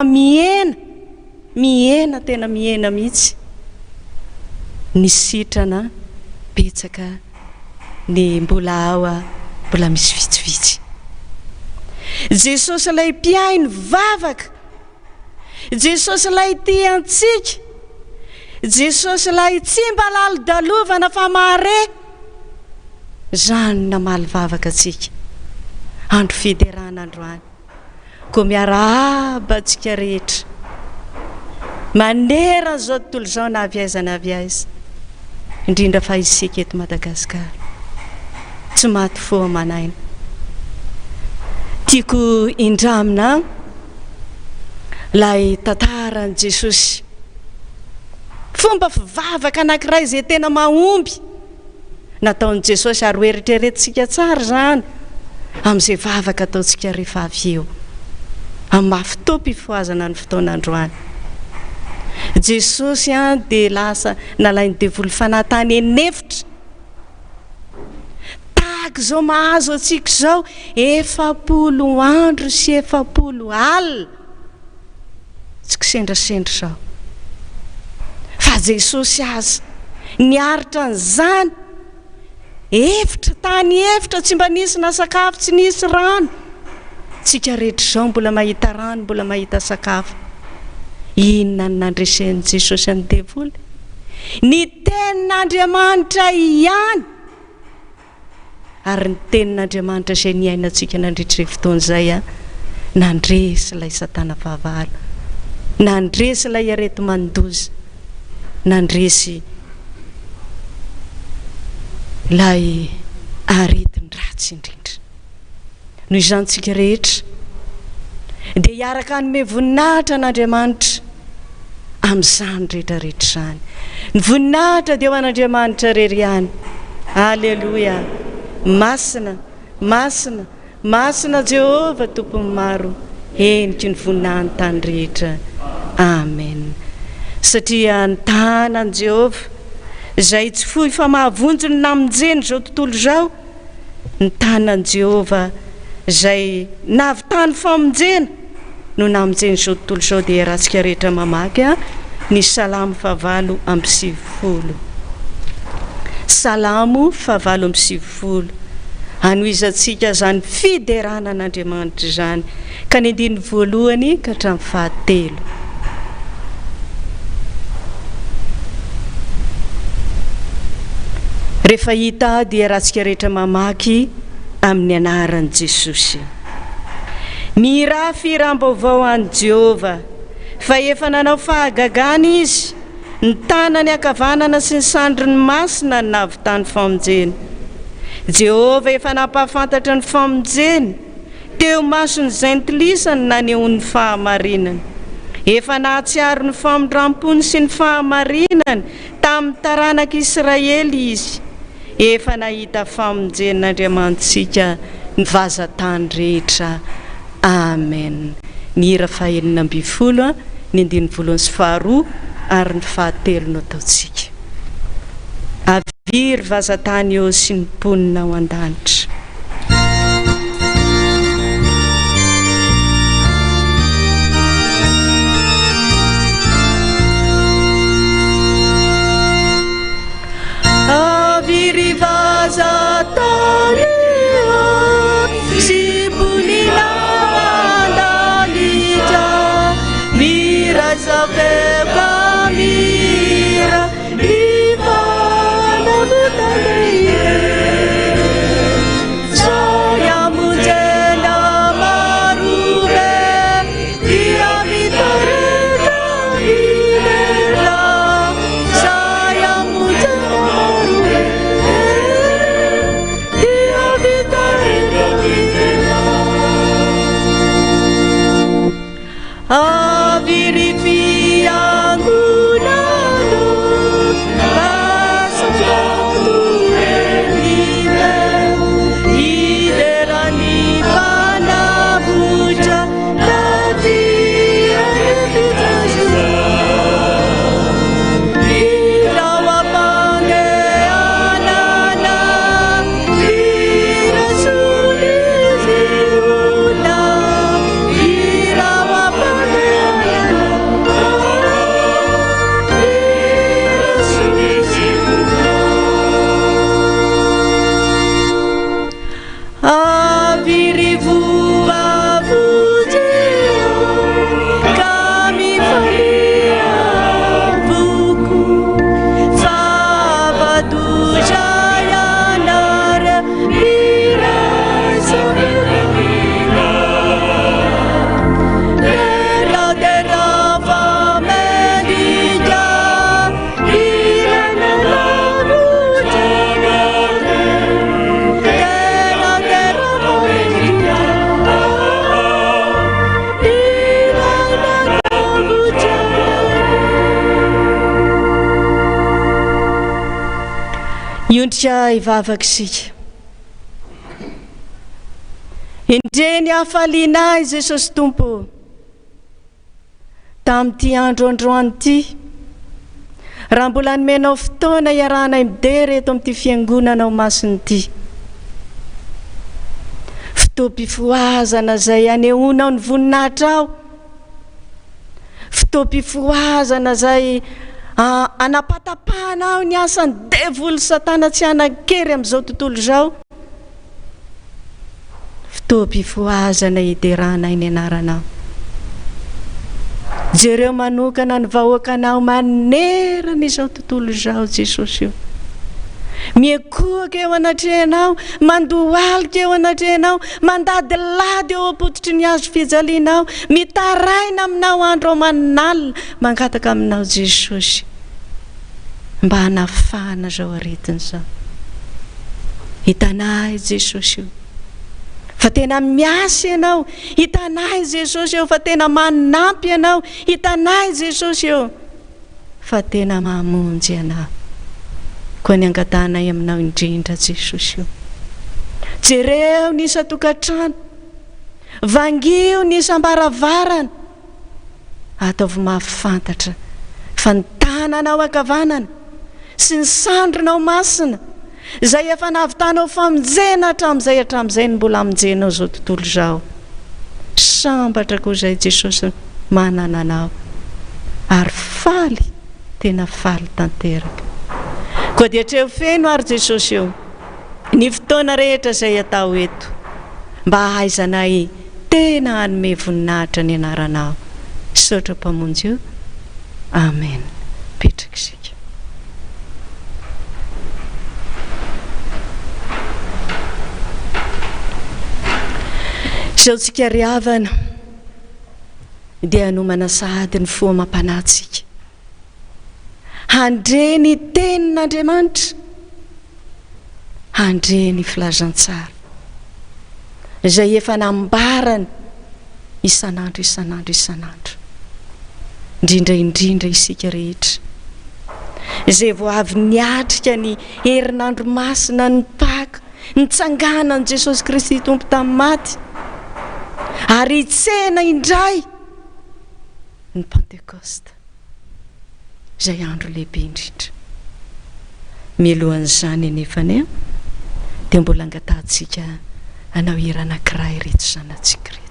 miena tena miena mihitsy ny sitrana betsaka ny mbola ao mbola misy vitsivitsy. Jesosy ilay mpiainy vavaka, Jesosy ilay tia antsika, Jesosy ilay tsy mba lalo-dalovana fa mahare, zany namaly vavaka atsika andro fiderana androany. Ko miarahaba antsika rehetra manera zao tontolo zao na aviaiza na aviaiza, indrindra fa isika eto Madagasikara tsy maty fo manaina. Tiako indramina lay tantaran Jesosy, fomba fivavaka anankiray zay tena mahomby nataon Jesosy, ary hoeritreretintsika tsara zany amin'izay vavaka ataontsika rehefa avy eo amin'ny fotoam-pifohazana ny fotoan'androany. Jesosy dia lasa nalainy devoly fanatany enefitra tahaka zao mahazo atsika zao 400 andro sy 400 alina, tsy kisendrasendra zao. Fa Jesosy aza niaritra an'izany efitra tany efitra, tsy mba nisy na sakafo, tsy nisy rano. Tsika rehetra zao mbola mahita rano, mbola mahita sakafo. Inona ny nandresen'i Jesosy ny devoly? Ny tenin'Andriamanitra ihany, ary ny tenin'Andriamanitra izay niainantsika nandritra fotoana izay nandresy ilay satana fahavalo, nandresy ilay arety mandoza, nandresy ilay aretiny ratsy indrindra. Noho izany tsika rehetra dia hiaraka hanome voninahitra n'Andriamanitra amin'izany rehetrarehetra zany. Ny voninahitra dia ho an'Andriamanitra rery ihany. Aleloia. Masina, masina, masina Jehova tompony maro, eniky ny voninahiny tany rehetra. Amen. Satria ny tanany Jehova izay tsy fohy fa mahavonjy ny namonjeny zao tontolo zao, ny tanany Jehova izay navitany famonjena no namonjeny zao tontolo zao. Dia rahantsika rehetra mamaky ny Salamo 7:20. Salamo 7:20 anoizantsika zany fideranan'Andriamanitra zany, ka ny 1 ka hatramin'ny 7. Rehefa hita dia rahantsika rehetra mamaky amin'ny anaran'i Jesosy. Mira firam-baovao an'i Jehova, fa efa nanao fahagagana izy, ny tanany ankavanana sy ny sandriny masina ny navitany famonjena. Jehova efa nampahafantatra ny famonjeny teo masony izay nitilisany nanehon'ny fahamarinany. Efa nahatsiaro ny famondram-pony sy ny fahamarinany tamin'ny taranak'Israely izy. Efa nahita famonjen'Andriamanitsika ny vazatany rehetra. Amen. Ny hira 220, ny 112 ary ny 7 no ataontsika. Aviry vazatany eo sy ny mponina ao an-danitra. Aviry vazatany eo sy mponina an-danitra, mira zaveka mira iondrika ivavaka isika. Indreny hafaliana Jesosy Tompo tamin'ity andro androany ity, raha mbola nomenao fotoana iarahanay midery eto amin'ity fiangonanao masiny ity. Fotoam-pifohazana zay anehoanao ny voninahitra ao, fotoam-pifohazana zay anapatapahanao ny asany devoly Satana tsy anakery amin'izao tontolo izao. Fotoam-pifohazana hiderahanay ny anaranao. Jereo manokana ny vahoakanao manerana izao tontolo izao Jesosy io. Miekoaka eo anatrehanao, mandohalika eo anatrehanao, mandadilady eo ampototry ny hazo fijalianao, mitaraina aminao andro aman'alina, mangataka aminao Jesosy mba hanafahana zao aretina zao. Hitanay Jesosy io fa tena miasa ianao, hitanay Jesosy eo fa tena manampy ianao, hitanay Jesosy eo fa tena mamonjy ianao. Koa ny angatanay aminao indrindra Jesosy io. Jereo ny isa-tokantrano, vangio ny isam-baravarana, ataovy mahafantatra fa ny tananao ankavanana sy ny sandronao masina zay efa nahavitanao famonjena hatramin'izay ny mbola amonjenao zao tontolo zao. Sambatra koa zay Jesosy manana anao ary faly, tena faly tanteraka. Koa dia treo feno ary Jesosy eo ny fotoana rehetra zay atao eto mba hahaizanay tena hanome voninahitra ny anaranao. Sotra mpamonjy io. Amen. Petraka isika. Izao tsika riavana dia hanomana sahady ny fo amam-panahintsika. Handre ny tenin'Andriamanitra, handre ny filazantsara izay efa nambarany isan'andro isan'andro isan'andro, indrindra isika rehetra izay vao avy niatrika ny herinandro masina ny Paka, nitsanganan Jesosy Kristy Tompo tamin'ny maty, ary hitsena indray ny Pentecoste, izay andro lehibe indrindra. Mialohan'izany anefany dia mbola angatantsika hanao hira anankiray reto zanatsika reto.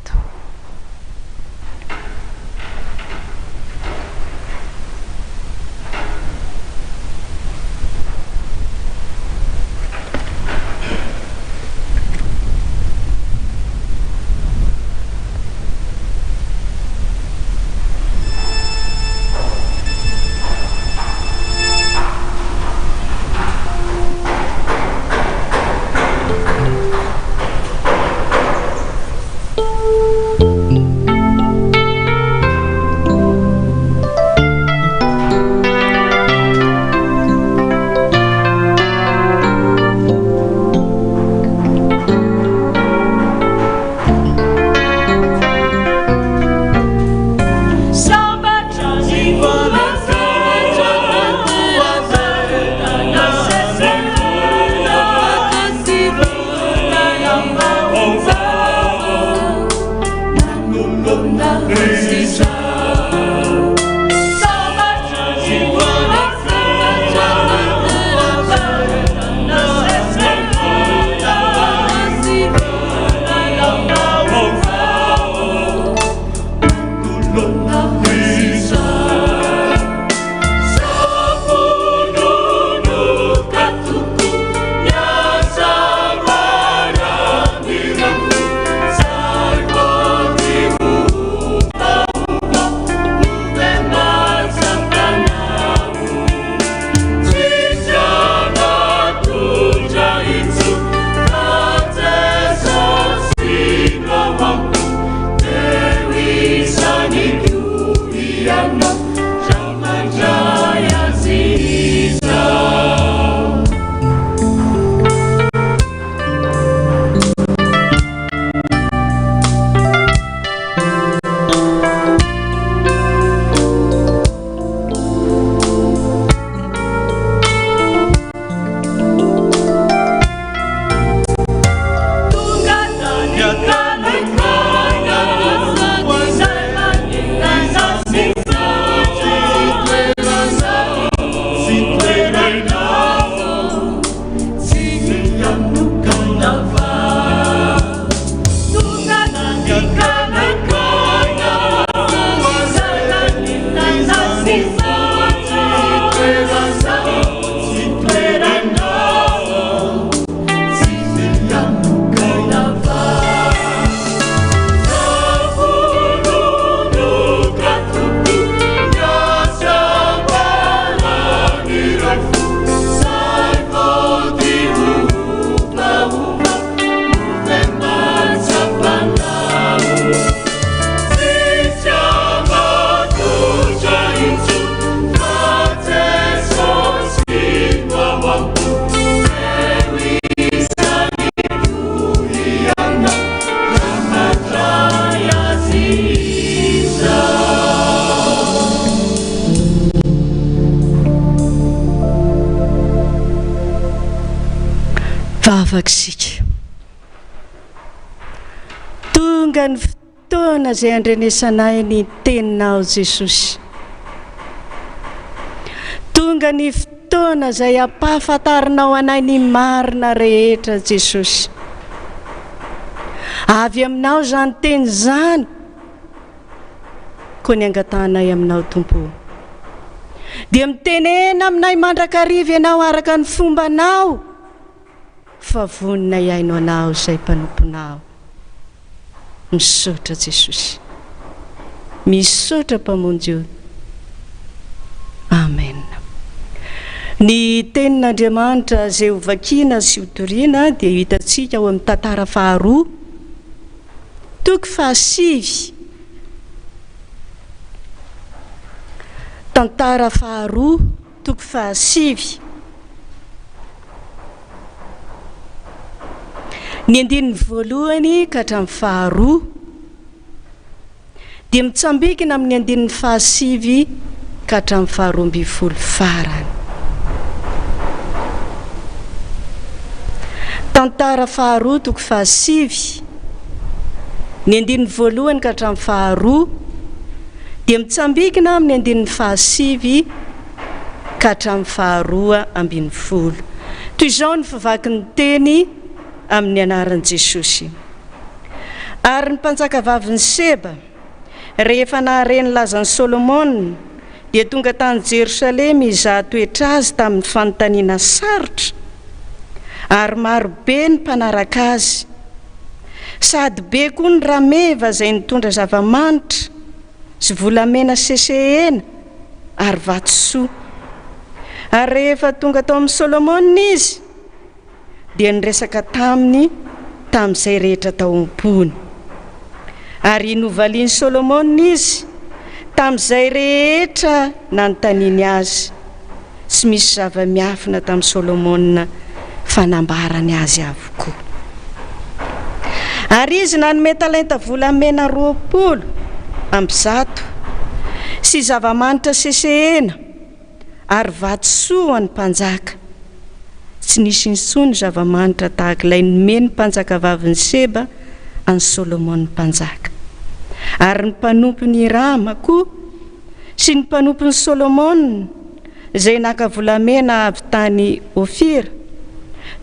Yeah. afaka isika. Tonga ny fotoana izay andrenesanay ny teninao Jesosy. Tonga ny fotoana izay ampahafantarinao anay ny marina rehetra Jesosy. Avy aminao izany teny izany, koa ny angatanay aminao Tompo. Dia mitenena aminay mandrakariva ianao araka ny fombanao, fa voninay hainao anao izay mpanomponao. Misaotra Jesosy. Misaotra mpamonjy io. Amen. Ny tenin'Andriamanitra izay ho vakiana sy ho toriana dia hitantsika ao amin'ny tantara faharoa, toko fahasivy. Tantara faharoa, toko fahasivy. Ny andininy voalohany ka hatramin'ny faharoa, dia mitsambikina amin'ny andininy fahasivy ka hatramin'ny faharoa amby folo farany. Tantara faharoa, toko fahasivy. Ny andininy voalohany ka hatramin'ny faharoa, dia mitsambikina amin'ny andininy fahasivy ka hatramin'ny faharoa ambin'ny folo. Toy izao ny fivakin'ny teny amin'ny anaran'i Jesosy. Ary ny mpanjaka vavin'ny Seba, rehefa nahareny lazan'i Solomona, dia tonga tany Jerosalema izaha toetra azy tamin'ny fanontaniana sarotra, ary maro be ny mpanaraka azy, sady be koa ny rameva izay nitondra zava-manitra sy volamena sesehena ary vatosoa. Ary rehefa tonga tao amin'ny Solomona izy, dia niresaka taminy tamin'izay rehetra tao am-pony. Ary novaliany Solomona izy tamin'izay rehetra nanontaniany azy, sy misy zava-miafina tamin'ny Solomona fanambarany azy avokoa. Ary izy nanome talenta volamena 20 amby 100 sy zava-manitra sesehena ary vatosoa any mpanjaka. Tsy nisy intsony zava-manitra tahaka ilay nomeny mpanjaka vavin'ny Seba any Solomona mpanjaka. Ary ny mpanompony Hirama koa sy ny mpanompony Solomona izay naka volamena avy tany Ofira,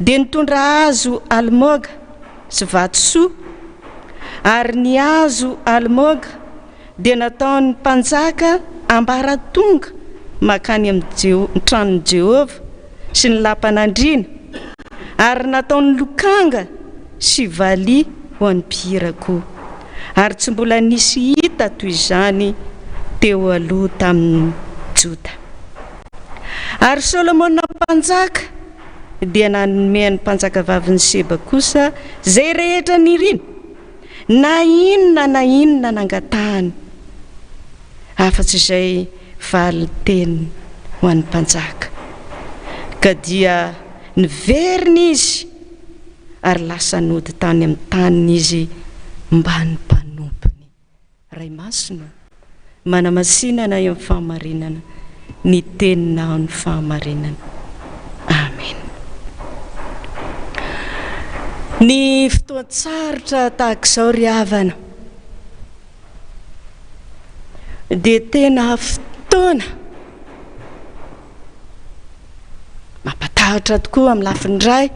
dia nitondra hazo almoga sy vatosoa. Ary ny hazo almoga dia nataon'ny mpanjaka ambaratonga makany amin'ny tranon'i Jehova sy ny lampanandriana, ary nataon'ny lokanga sy vali ho an'ny mpihira koa. Ary tsy mbola nisy hita toy izany teo aloha tamin'ny Joda. Ary Solomona mpanjaka dia nanomeny mpanjaka vavin'ny Seba kosa zay rehetra nirina, na inona nangatahany, afa-tsy izay vali teny ho an'ny mpanjaka. Ka dia niveriny izy ary lasa nody tany amin'ny taniny izy mba ny mpanompony. Ray masina, manamasinana eo amin'ny fahamarinana, ny teninao ny fahamarinana. Amen. Ny fotoan-tsarotra tahaka izao ry havana, dia tena fotoana mampatahotra tokoa amin'ny lafiny iray,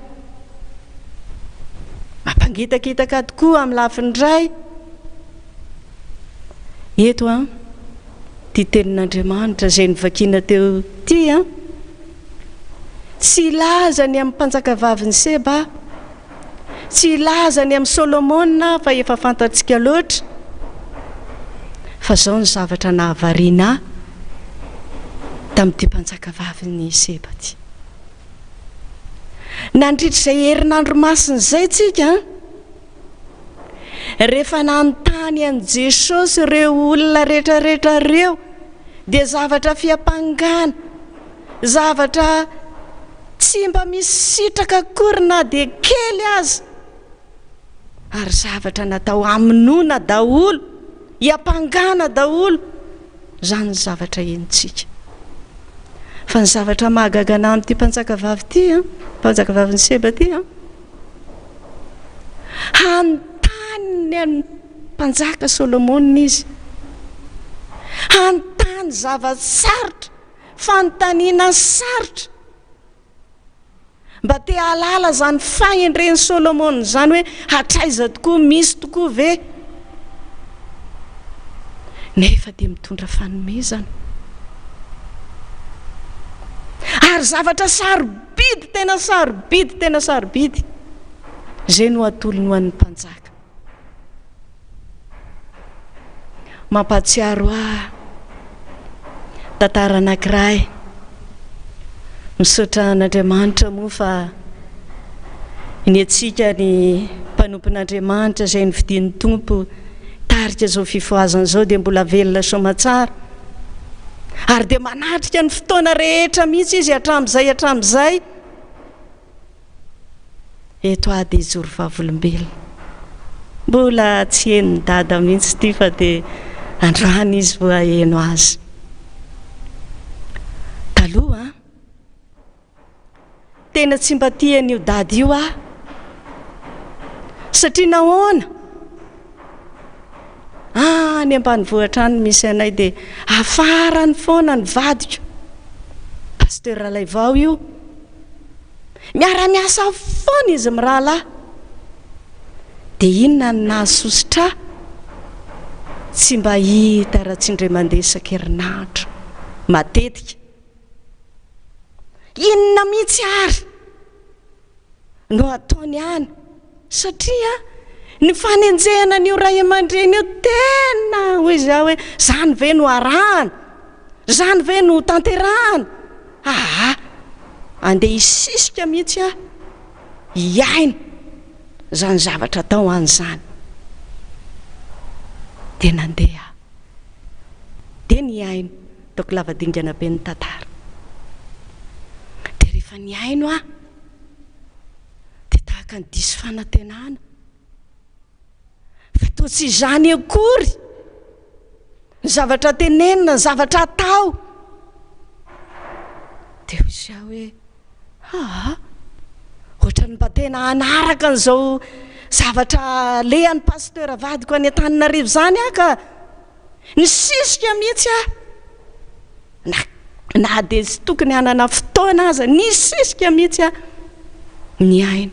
mampangitakitaka tokoa amin'ny lafiny iray. Eto ty tenin'Andriamanitra izay nivakiana teo ty, tsy lazany amin'ny mpanjaka vavin'ny Seba, tsy lazany amin'ny Solomona fa efa fantatsika loatra, fa zao ny zavatra nahavariana tamin'ity mpanjaka vavin'ny Seba ty. Nandritra izay herinandro masina izay tsika, rehefa nanontany an'i Jesosy ireo olona rehetrarehetra ireo, dia zavatra fiampangana, zavatra tsy mba misy sitraka akory na dia kely azy, ary zavatra natao hamonoana daholo, hiampangana daholo. Zany ny zavatra hentsika. Fa ny zavatra mahagaga anahy amin'ity mpanjaka vavy ity, mpanjaka vavin'ny Seba ity, hantany ny mpanjaka Solomona izy, hantany zava-tsarotra, fanontaniana sarotra mba te halala zany fahendreny Solomona zany hoe hatraiza tokoa, misy tokoa ve, nefa dia mitondra fanomezana. Ary zavatra sarobidy, tena sarobidy, tena sarobidy zay no atolony ho an'ny mpanjaka. Mampatsiaro tantara anankiray, misaotra an'Andriamanitra moa fa ny atsika ny mpanompon'Andriamanitra izay nividian'ny tompo tarika zao fifohazana zao dia mbola velona soamantsara, ary dia manatrika ny fotoana rehetra mihitsy izy hatramin'izay eto dia hijoro vavolombelona. Mbola tsy henony dada mihitsy ty fa dia androany izy vao aheno azy. Taloha tena tsy mba tian'io dady io satria nahoana ny ambanivohitra any misy anay dia afarany foana ny vadiko pasteur Alaivao io, miara-miasa foana izy mirahalahy, dia inona ny nahasositra tsy mba hita raha tsy indray mandeha isan-kerinandro matetika. Inona mihitsy ary no ataony any, satria ny fanenjehana n'io ray aman-dreny io tena hoy izaho hoe zany ve no arahana, zany ve no tanterahana. Andeha hisisika mihitsy hiaina zany zavatra atao an'izany. Dia nandeha dia niaino, taoko lavadingana be ny tantara. Dia rehefa niaino dia tahaka ny diso fanantenana, fa toa tsy izany akory ny zavatra tenenina, ny zavatra atao. Dia hoy izy hoe ohatra ny mba tena hanaraka an'izao zavatra lehan'ny pasteur vadiko any Antananarivo zany ka nisisika mihitsy na dia tsy tokony hanana fotoana aza, nisisika mihitsy niaino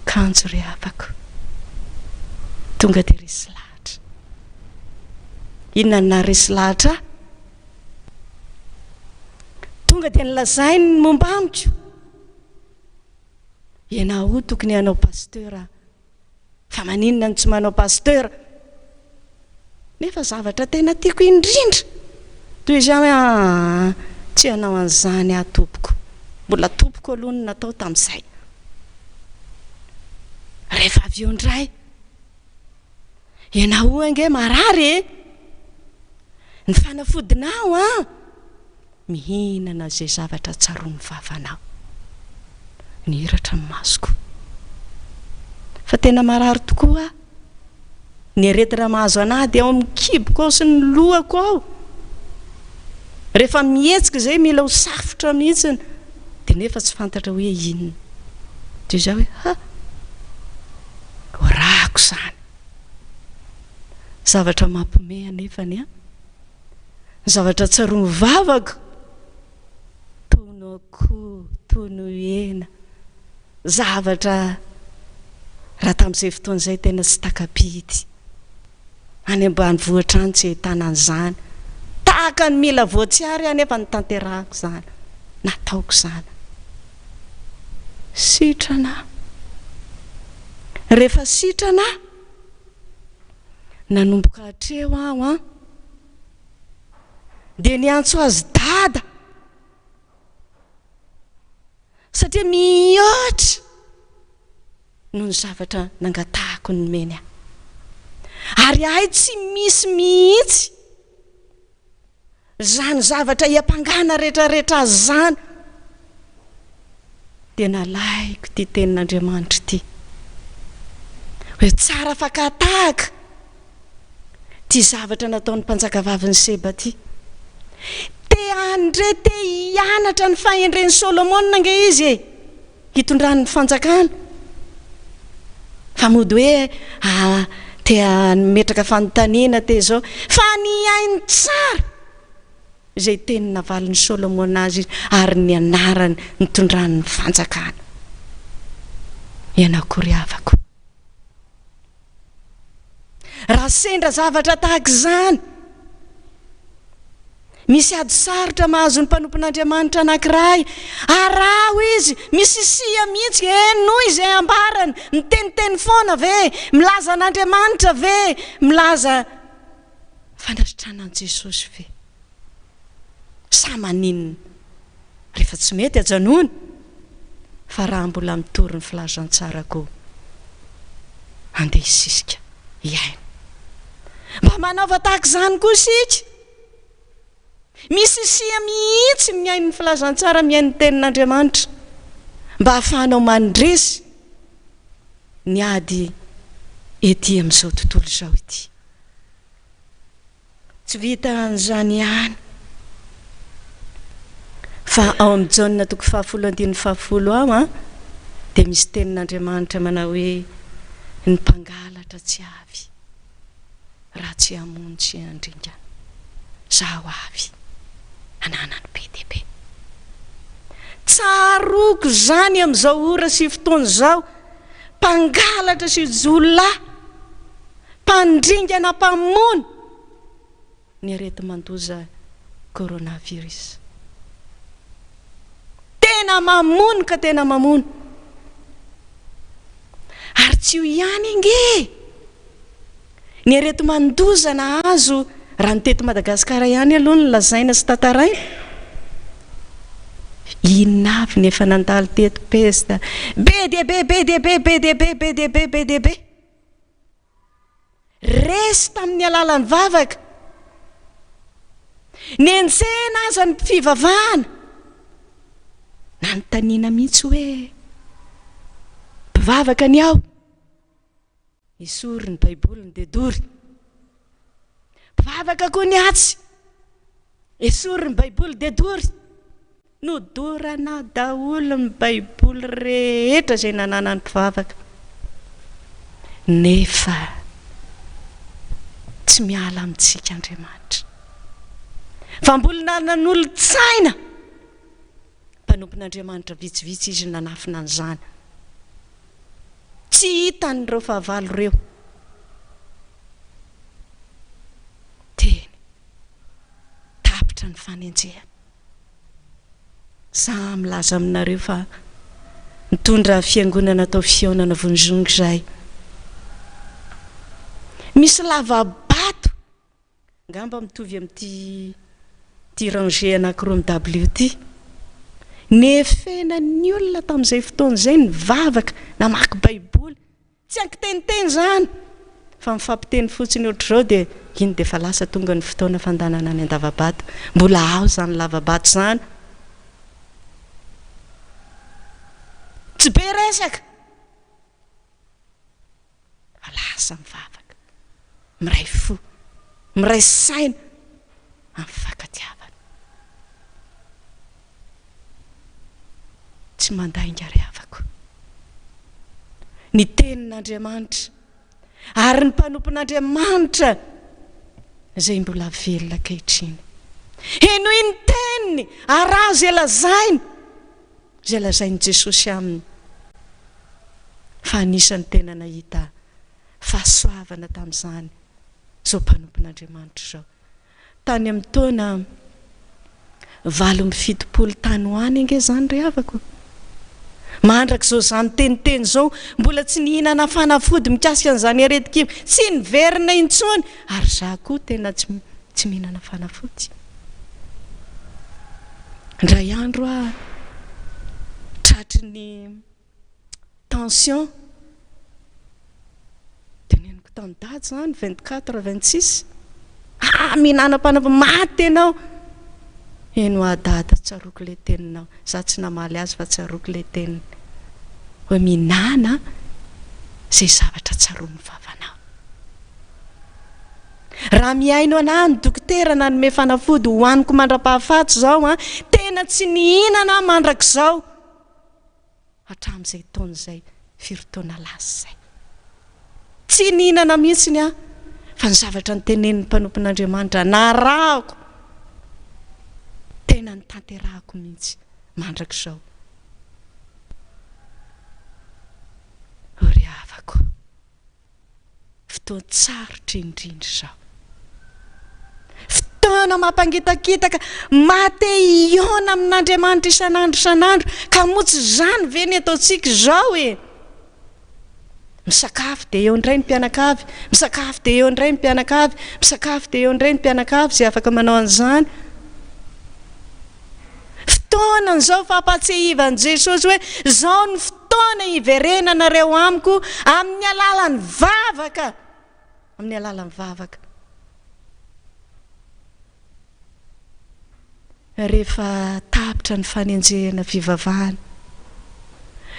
kanjo ry havako, tonga dia resy lahatra. Inona na resy lahatra? Tonga dia nilazainy ny momba amiko, ianao tokony hanao pasteur, fa maninona ny tsy manao pasteur? Nefa zavatra tena tiako indrindra toy izy hoe tsy hanao an'izany tompoko, mbola tompoko aloha no natao tamin'izay. Rehefa avy eo indray, ianao ange marary ny fanafodinao mihinana zay zavatra tsaroan'ny vavanao, nihiratra ny masoko. Fa tena marary tokoa ny aretina mahazo anahy dia ao amin'ny kiboko ao sy ny lohako ao. Rehefa mihetsika izay mila ho safotra mihitsy, dia nefa tsy fantatra hoe inona. Dia izaho hoe orako izany, zavatra mampiomehy anefany zavatra tsaroan'ny vavako, tono akoho, tono hena, zavatra raha tamin'izay fotoana izay tena tsy takapidy. Any ambanivohitra any tsy ahitana an'izany, tahaka ny mila voatsiary anefa ny tanterahako izany, nataoko izany. Sitrana, rehefa sitrana nanomboka hatreo aho dia niantso azy dada, satria mihoatra noho ny zavatra nangatahako ny meny ahy. Ary ahy tsy misy mihitsy zany zavatra hiampangana rehetrarehetra azy zany. Dia nalaiko ty tenin'Andriamanitra ty hoe tsara fakatahaka ty zavatra nataon'ny mpanjaka vaviny Seba ty. Te andre te hianatra ny fahendren'ny Solomona nge izy hitondrany fanjakana. fa mody hoe tea metraka fanontaniana te zao fa ny ainy tsara izay teny navalin'ny Solomona azy ary ny anarany nitondrany fanjakana. Ianakory havako, raha sendra zavatra tahaka izany misy ady sarotra mahazo ny mpanompon'Andriamanitra anankiray, araho izy misy sia mihitsy noho izay ambarany niteniteny foana ve milaza an'Andriamanitra ve milaza fanasitranan Jesosy ve sa maninona rehefa tsy mety ajanona fa raha mbola mitory ny filazantsarako andeha isisika iaina mba manaova tahaka izany koa isika. Misy sia mihitsy miain'ny filazantsara miain'ny tenin'Andriamanitra mba hahafahanao mandresy ny ady ety amin'izao tontolo izao ity. Tsy vita an'izany ihany fa ao amin'ny Jaona 10:10 ao dia misy tenin'Andriamanitra manao hoe ny mpangalatra tsy avy raha tsy hamono tsy handringana zaho avy ananany be dia be. Tsaroko zany amin'izao ora sy fotoana izao, mpangalatra sy jolahy, mpandringana, mpamono ny arety mandoza coronavirus. Tena mamono ka tena mamono. Ary tsy ho ihany inge ny arety mandoza na azo raha ny teto Madagasikara ihany aloha ny lazaina sy tantaraina. Inona avy ny efa nandalo teto pesta be dia be be dia be be dia be be dia be be dia be resy tamin'ny alalan'ny vavaka ny entsena aza ny fivavahana na ny taniana mihitsy hoe mpivavaka ny ao isory ny baiboliny dia dory, mpivavaka koa ny atsy isory ny baiboly dia dory. Nodorana daholo ny baiboly rehetra izay nanana ny mpivavaka nefa tsy miala amintsika Andriamanitra fa mbola nan'olo-tsaina mpanompon'Andriamanitra vitsivitsy izy nanafina an'izany. Tsy hitan'ireo fahavalo ireo teny tapitra ny fanenjehana. Sa milaza aminareo fa mitondra fiangonana atao fiaonana vonizongo izahay. Misy lava-bato ngamba mitovy amin'ity rangé anankiroa amin'ny WT. Nefena ny olona tamin'izay fotoana izay ny vavaka namaky baiboly tsy ankiteniteny izany fa mifampiteny fotsiny ohatr'izao dia iny dia fa lasa tonga ny fotoana fandanana ny andava-bato. Mbola ao izany lava-bato izany. Tsy be resaka fa lasa mivavaka miray fo miray saina amin'ny fankatiavana. Tsy mandainga ry havako ny tenin'Andriamanitra ary ny mpanompon'Andriamanitra izay mbola velona ankehitriny. Eno iny teniny araha izay lazainy izay lazainy Jesosy aminy fa anisan'ny tena nahita fahasoavana tamin'izany izao mpanompon'Andriamanitra izao. Tany amin'ny taona 770 tany ho any inge izany ry havako. Mandrak'izao izany teniteny izao mbola tsy nihinana fanafody mikasika an'izany aretin-kibo, tsy niverina intsony ary za koa tena tsy mihinana fanafody. Indray andro tratry ny tension teneniko tamin'ny dady izany 24-26 mihinanam-panafody maty ianao. Eno dada tsaroako ilay teninao, za tsy namaly azy fa tsaroako ilay teniny hoe minana izay zavatra tsaroan'ny vavanao. Raha miaino anahy ny dokotera nanome fanafody hoaniko mandra-pahafatsy izao tena tsy nihinana mandrak'izao hatramin'izay taona izay 7 taona lasa izay tsy nihinana mihitsiny a fa ny zavatra ny tenenin'ny mpanompon'Andriamanitra narahako tena ny tanterahako mihitsy mandrak'izao. Ory havako fotoana tsarotra indrindra izao, fotoana mampangitakitaka mate iona amin'Andriamanitra isan'andro ka motsy izany ve ny ataontsika izao misakafo dia eo indray ny mpianakavy, misakafo dia eo indray ny mpianakavy, misakafo dia eo indray ny mpianakavy izay afaka manao an'izany. Fotoana n'izao fampatsiahivan'i Jesosy hoe izao ny fotoana iverenanareo amiko amin'ny alalan'ny vavaka, amin'ny alalan'ny vavaka. Rehefa tapitra ny fanenjehana fivavahana,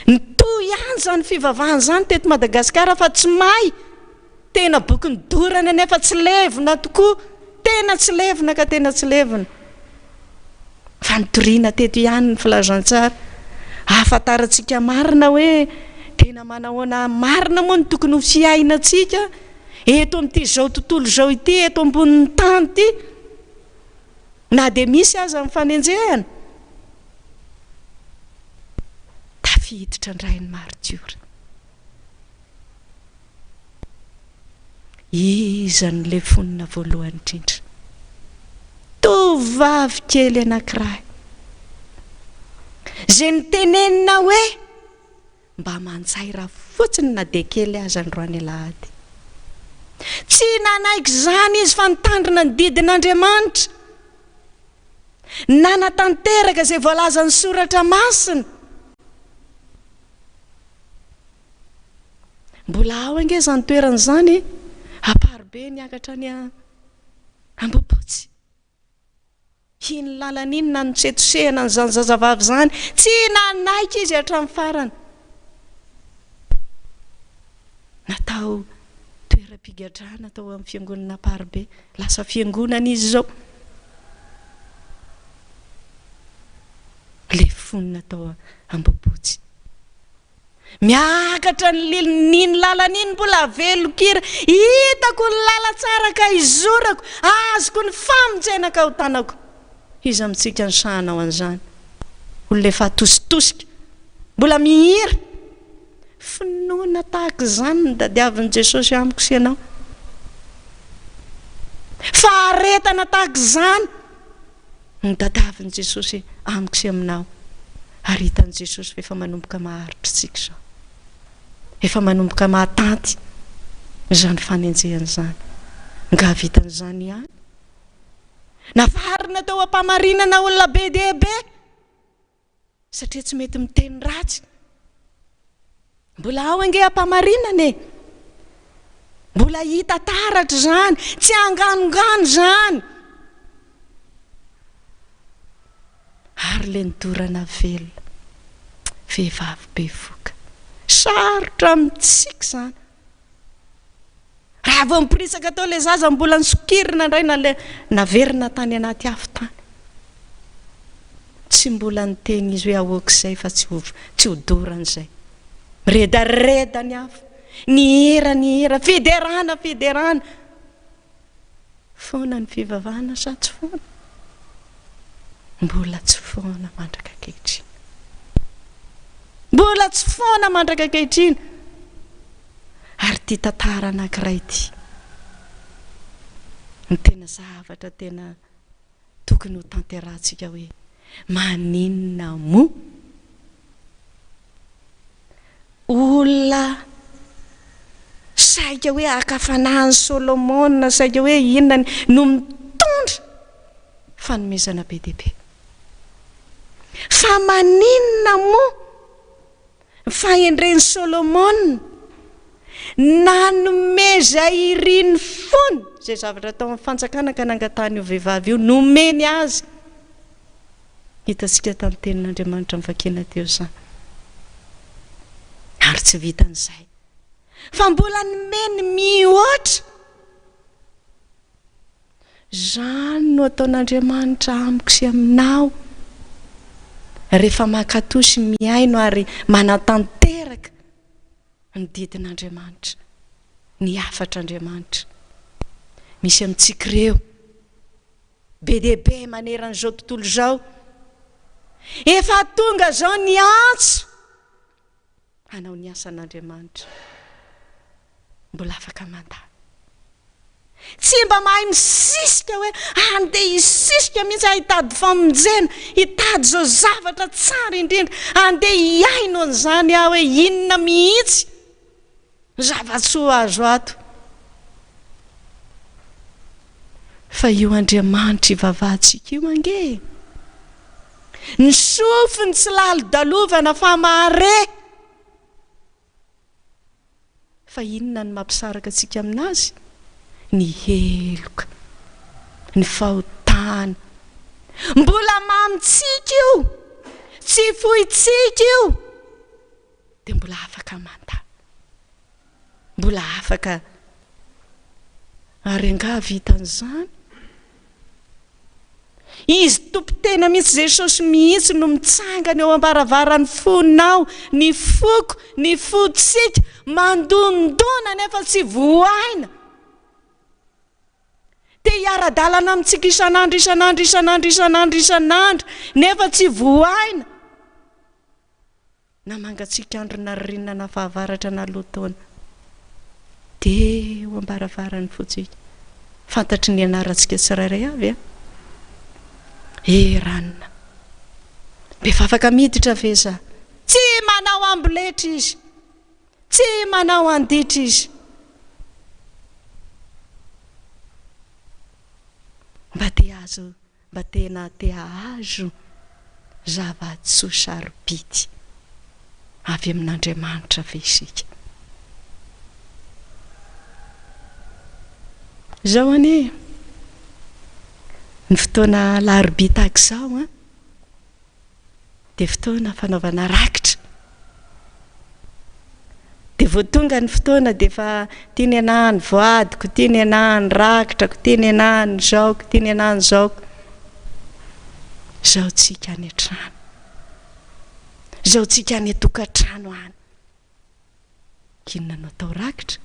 nitoy ihany zany fivavahana zany teto Madagasikara fa tsy may, tena boky nidorana nefa tsy levona tokoa, tena tsy levona ka tena tsy levona. Fa nitoriana teto ihany ny filazantsara, ahafantarantsika marina hoe tena manahoana marina moa ny tokony ho fiainantsika eto amin'ity zao tontolo zao ity, eto ambonin'ny tany ity, na dia misy aza amin'ny fanenjehana. Tafiditra indray ny maritiora. Iza ny le fonina voalohany indrindra? Tovovavy kely anankiray izay nitenenina hoe mba manjaira fotsiny na dia kely aza androany alahady. Tsy nanaiky izany izy fa nitandrina ny didin'Andriamanitra, nanatanteraka izay voalazan'ny soratra masina. Mbola ao ange izany toeran'izany, aparobe niakatra ny Ambohipotsy. Iny lalan'iny na notsetosehana n'izany zazavavy izany, tsy nanaiky izy hatramin'ny farany. Natao toeram-pigadrana tao amin'ny fiangonana aparobe, lasa fiangonana izy izao. Le fonina tao Ambohipotsy. Miakatra n'iny lalan'iny mbola velokira, hitako ny lala tsara ka izorako, azoko ny famonjena ka ho tanako. Izy amintsika ny sahanao an'izany, olona efa tositosika, mbola mihira. Finoana tahaka izany ny dadiavin'i Jesosy amiko sy ianao. Faharetana tahaka izany ny dadiavin'i Jesosy amiko sy aminao. Ary hitan'i Jesosy fa efa manomboka maharitra tsika izao, efa manomboka mahatanty izany fanenjehana izany. Nga vitan'izany ihany, navarina tao ampamarinana olona be dia be, satria tsy mety miteny ratsy. Mbola ao ange ampamarinana mbola hita taratra izany, tsy anganongano izany. Ary le nidorana velona, vehivavy be voka, sarotra amintsika izany. Raha vao miporisaka tao le zaza mbola nisokirina indray na le naverina tany anaty afo-tany, tsy mbola niteny izy hoe ahoaka izay fa tsy ho doran'izay. Miredareda ny afo, ny hira, fiderana. Foana ny fivavahana sa tsy foana? Mbola tsy foana mandraka ankehitriny. Mbola tsy foana mandraka ankehitriny. Ary ty tantara anankiray ity, ny tena zavatra tena tokony ho tanterahantsika hoe maninona moa olona saika hoe akafanahany Solomona, saika hoe inona no mitondra fanomezana be dia be. Fa maninona moa fahendren'i Solomona nanomeza iriny fony zay zavatra tao amin'ny fanjakana ka nangatany io vehivavy io, nomeny azy. Hitantsika tamin'ny tenin'Andriamanitra mivakena teo izany. Ary tsy vitan'izay, fa mbola nomeny mihoatra. Izany no ataon'Andriamanitra amiko sy aminao rehefa mankatosy miaino ary manatanteraka ny didin'Andriamanitra. ny afatr'Andriamanitra misy amintsika ireo be dehibe maneran'izao tontolo izao, efa tonga zao ny antso hanao ny asan'Andriamanitra, mbola afaka mandà. Tsy mba mahay misisika hoe andeha hisisika mihitsy hitady famonjena, hitady zao zavatra tsara indrindra, andeha hiaino an'izany aho hoe inona mihitsy zava-tsoa azo ato. Fa io Andriamanitra ivavahantsika io ange, ny sofiny tsy lalo-dalovana fa mahare. Fa inona ny mampisaraka antsika aminazy? Ny heloka, ny fahotana. Mbola mamitsika io, tsy fohitsika io, dia mbola afaka mandà, mbola afaka ary anga vitan'izany. Izy tompo-tena mihitsy Jesosy mihitsy no mitsangana eo am-baravarany fonao, ny foko, ny fotsika, mandondona nefa tsy voaina. Te hiara-dalana amintsika isan'andro nefa tsy voaina. Na mangatsika andro na ririnina na fahavaratra na loataona, dia eo am-baravarany fotsika, fantatry ny anarantsika tsirairay avy ranona. Be fa afaka miditra ve za? Tsy manao amboletra izy, tsy manao anditra izy. Mba tena te ahazo zava-tsoa sarobidy avy amin'Andriamanitra ve isika? Zao anie ny fotoana Alarobia tahaka izao dia fotoana fanaovana rakitra. Dia vao tonga ny fotoana dia efa tiany anahy ny voadiko, tiany anahy ny rakitrako, tiany anahy ny zaoko, tiany anahy ny zaoko. Zao tsika any an-trano, zao tsika any an-tokantrano any. Inona no atao rakitra?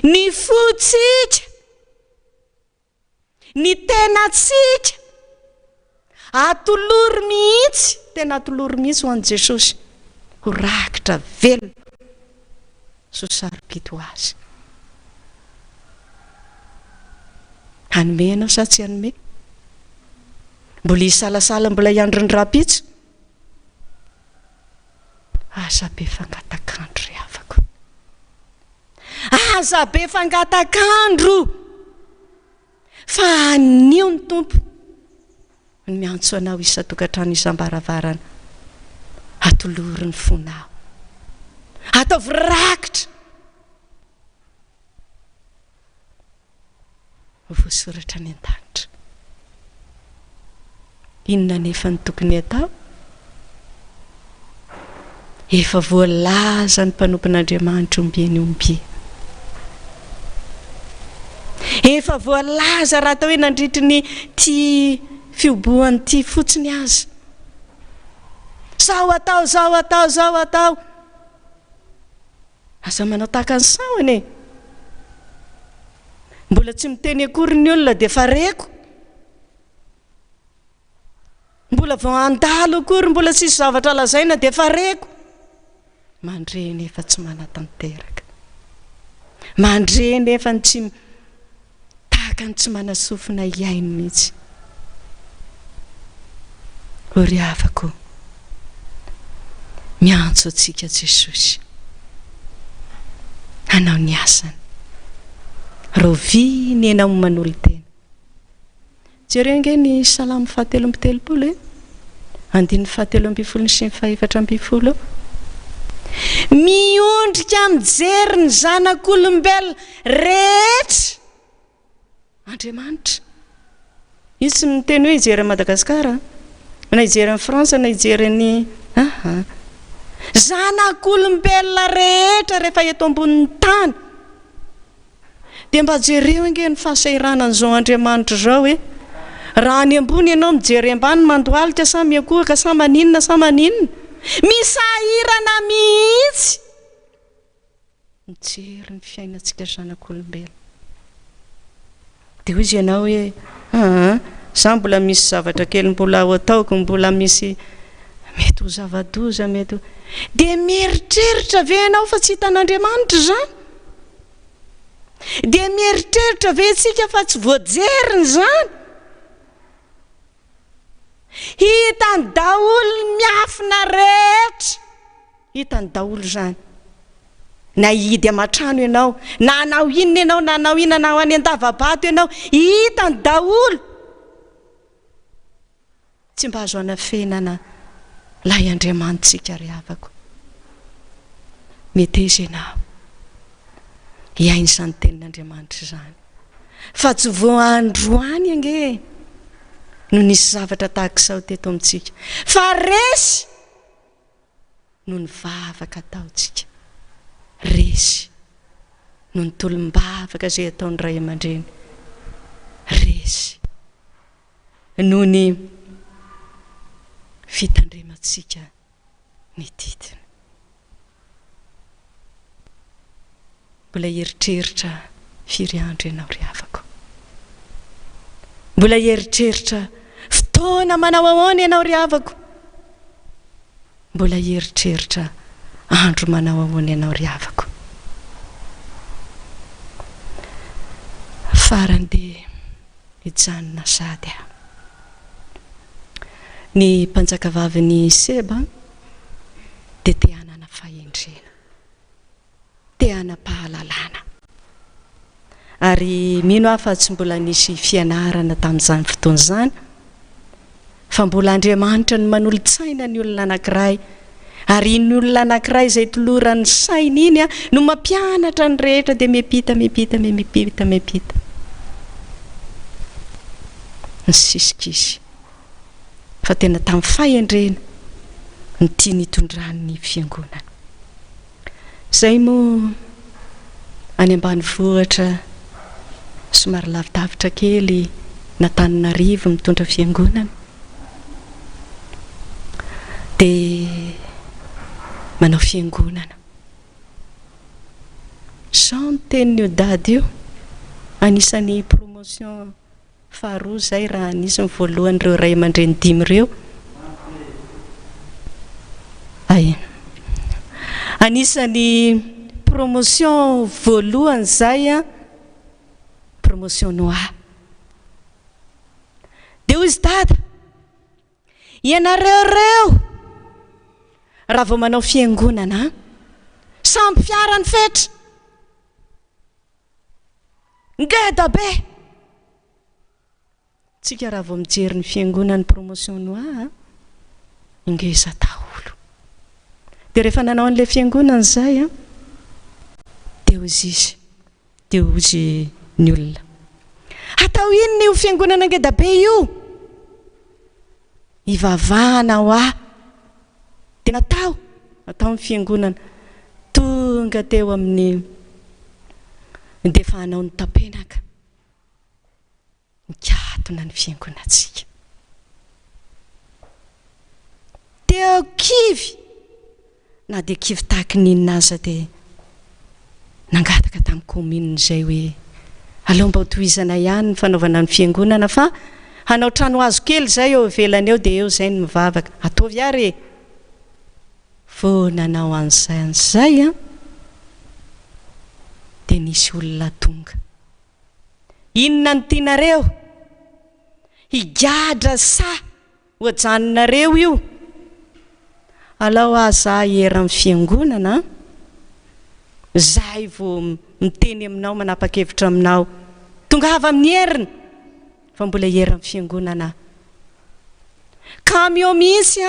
Ny fotsika, ny tenatsika atolory mihitsy, tena atolory mihitsy ho an'i Jesosy, ho rakitra velona, so sarobidy ho azy. Hanome ianao sa tsy hanome? Mbola hisalasala, mbola hiandro ny rapitso? Aza be fangatakandro ry havako, aza be fangatakandro, fa anio ny tompo ny miantso anao isa-tokantrano isam-baravarana, atolory ny fonao, ataovy rakitra. Voasoratra ny an-danitra. Inona nefa ny tokony atao? Efa voalaza ny mpanompon'Andriamanitra ombieny ombie. Efa voalaza raha atao hoe nandritry ny ty fioboany ty fotsiny azy. Zao atao, zao atao, zao atao. Aza manao tahaka ny sahony e. Mbola tsy miteny akory ny olona dia fa reko. Mbola vao andalo akory, mbola tsisy zavatra lazaina dia fa reko. Mandreny efa tsy manatanteraka, mandreny efa tsy tahaka ny tsy manasofina iaino mihitsy. Ory afako miantso antsika Jesosy hanao ny asany, roviny enao manolo tena. Jereo nge ny Salamo 7:30 andiny 7:50 sy 7:50. Miondrika mijery ny zanak'olombelona rehetra Andriamanitra. Izy tsy miteny hoe hijery Madagasikara, na hijery Frantsa, na hijery ny zanak'olombelona rehetra rehefa eto ambonin'ny tany. Dia mba jereo ange ny fahasahiranan'izao Andriamanitra zao hoe raha any ambony ianao mijery ambany mandoalika sa miakohaka sa maninona sa maninona, misahirana mihitsy mijery ny fiainantsika zanak'olombelona. Dia hoy izy ianao hoe za mbola misy zavatra kely mbola ho ataoko, mbola misy mety ho zava-doza mety ho, dia mieritreritra ve ianao fa tsy hitan'Andriamanitra zany? Dia mieritreritra ve tsika fa tsy voajeriny zany? Hitany daholo miafina rehetra, hitany daholo zany. Na hidy amatrano ianao, na anao inona ianao, na anao inona, na any an-davabato ianao, hitany daholo. Tsy mba azo anafenana lay Andriamanitsika ry havako. Mety izy ianao hiainy izany tenin'Andriamanitra zany, fa tsy voandroany ange no nisy zavatra tahaka izao teto amintsika, fa resy no ny vavaka ataontsika, resy no ny tolom-bavaka izay ataon'ny ray aman-dreny, resy no ny fitandremantsika ny didiny. Mbola eritreritra firy andro ianao ry havako, mbola eritreritra fotoana manao ahoana ianao ry havako, mbola eritreritra andro manao ahoana ianao ry havako. Farany dia hijanona sady aho. Ny mpanjakavavin'ny Seba dia te hanana fahendrena, te hanam-pahalalana, ary mino aho fa tsy mbola nisy fianarana tamin'izany fotoana izany, fa mbola Andriamanitra no manolo-tsaina ny olona anankiray, ary iny olona anankiray izay toloran'ny sainy iny no mampianatra ny rehetra dia miampita ny sisikisy. Fa tena tamin'ny fahendrena ny tia nitondrany fiangonana. Izay moa any ambanivohitra somary lavidavitra kely n'Antananarivo mitondra fiangonana, dia manao fiangonana. Sao ny tenin'io dady io, anisan'ny promotion faharoa zay raha anisy ny voalohan'ireo ray aman-dreny 5 ireo. Anisan'ny promotion voalohany zay promotion noa. Dia hoy izy dada, ianareo reo raha vao manao fiangonana samby fiarany fetra ngeda be. Tsika raha vao mijery ny fiangonany promotion noa ingeza daholo. Dia rehefa nanao an'ilay fiangonana zay dia hozy ny olona, atao inona io fiangonana ngeda be io? Ivavahana ho aho. Dia atao ny fiangonana tonga teo amin'ny ndefahanao ny tapenaka, nikatona ny fiangonantsika. Teo kivy na dia kivy tahaka ninona aza dia nangataka tamin'ny commune izay hoe aleo mba hotohizana ihany ny fanaovana ny fiangonana, fa hanao trano hazo kely zay eo ivelany eo dia eo zay ny mivavaka. Ataovy ary vao nanao an'izay dia nisy olona tonga. Inona ny tianareo? Higadra sa hoajanonareo io? Alao aza era amin'ny fiangonana, zahay vao miteny aminao, manapa-kevitra aminao, tonga avy amin'ny heriny, fa mbola era amin'ny fiangonana. Camion mihitsy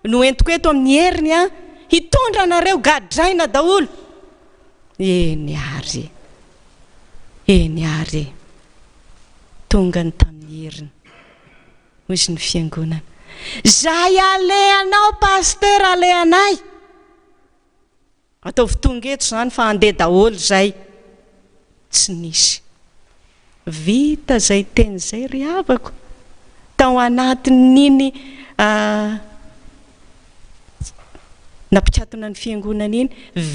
no entiko eto amin'ny heriny hitondra anareo gadraina daholo. Eny ary tonga ny tamin'ny heriny, hoy izy ny fiangonana, zahay alehanao pasteur, alehanay. Ataovy tonga eto zany fa andeha daholo zay. Tsy nisy. Vita zay teny zay ry havako, tao anatin'iny napikatona ny fiangonana iny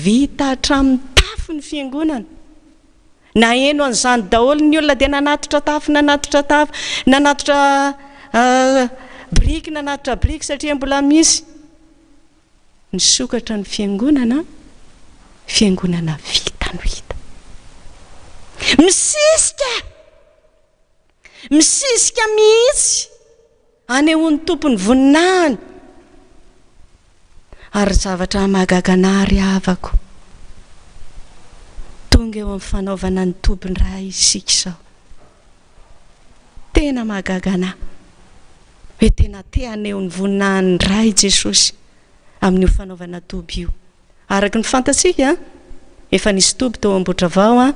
vita hatramin'ny tafo ny fiangonana na eno an'izany daholo ny olona dia nanatitra tafo nanatitra briky nanatitra briky satria mbola misy ny sokatra ny fiangonana vita no hita misisika mihitsy anehony tompony voninahiny ary zavatra mahagaganary avako tonga eo amin'ny fanaovana ny tobiny raha isika izao tena mahagagana hoe tena te anehony voninahiny ray Jesosy amin'io fanaovana toby io araky ny fantatsika efa nisy toby tao amboatra vao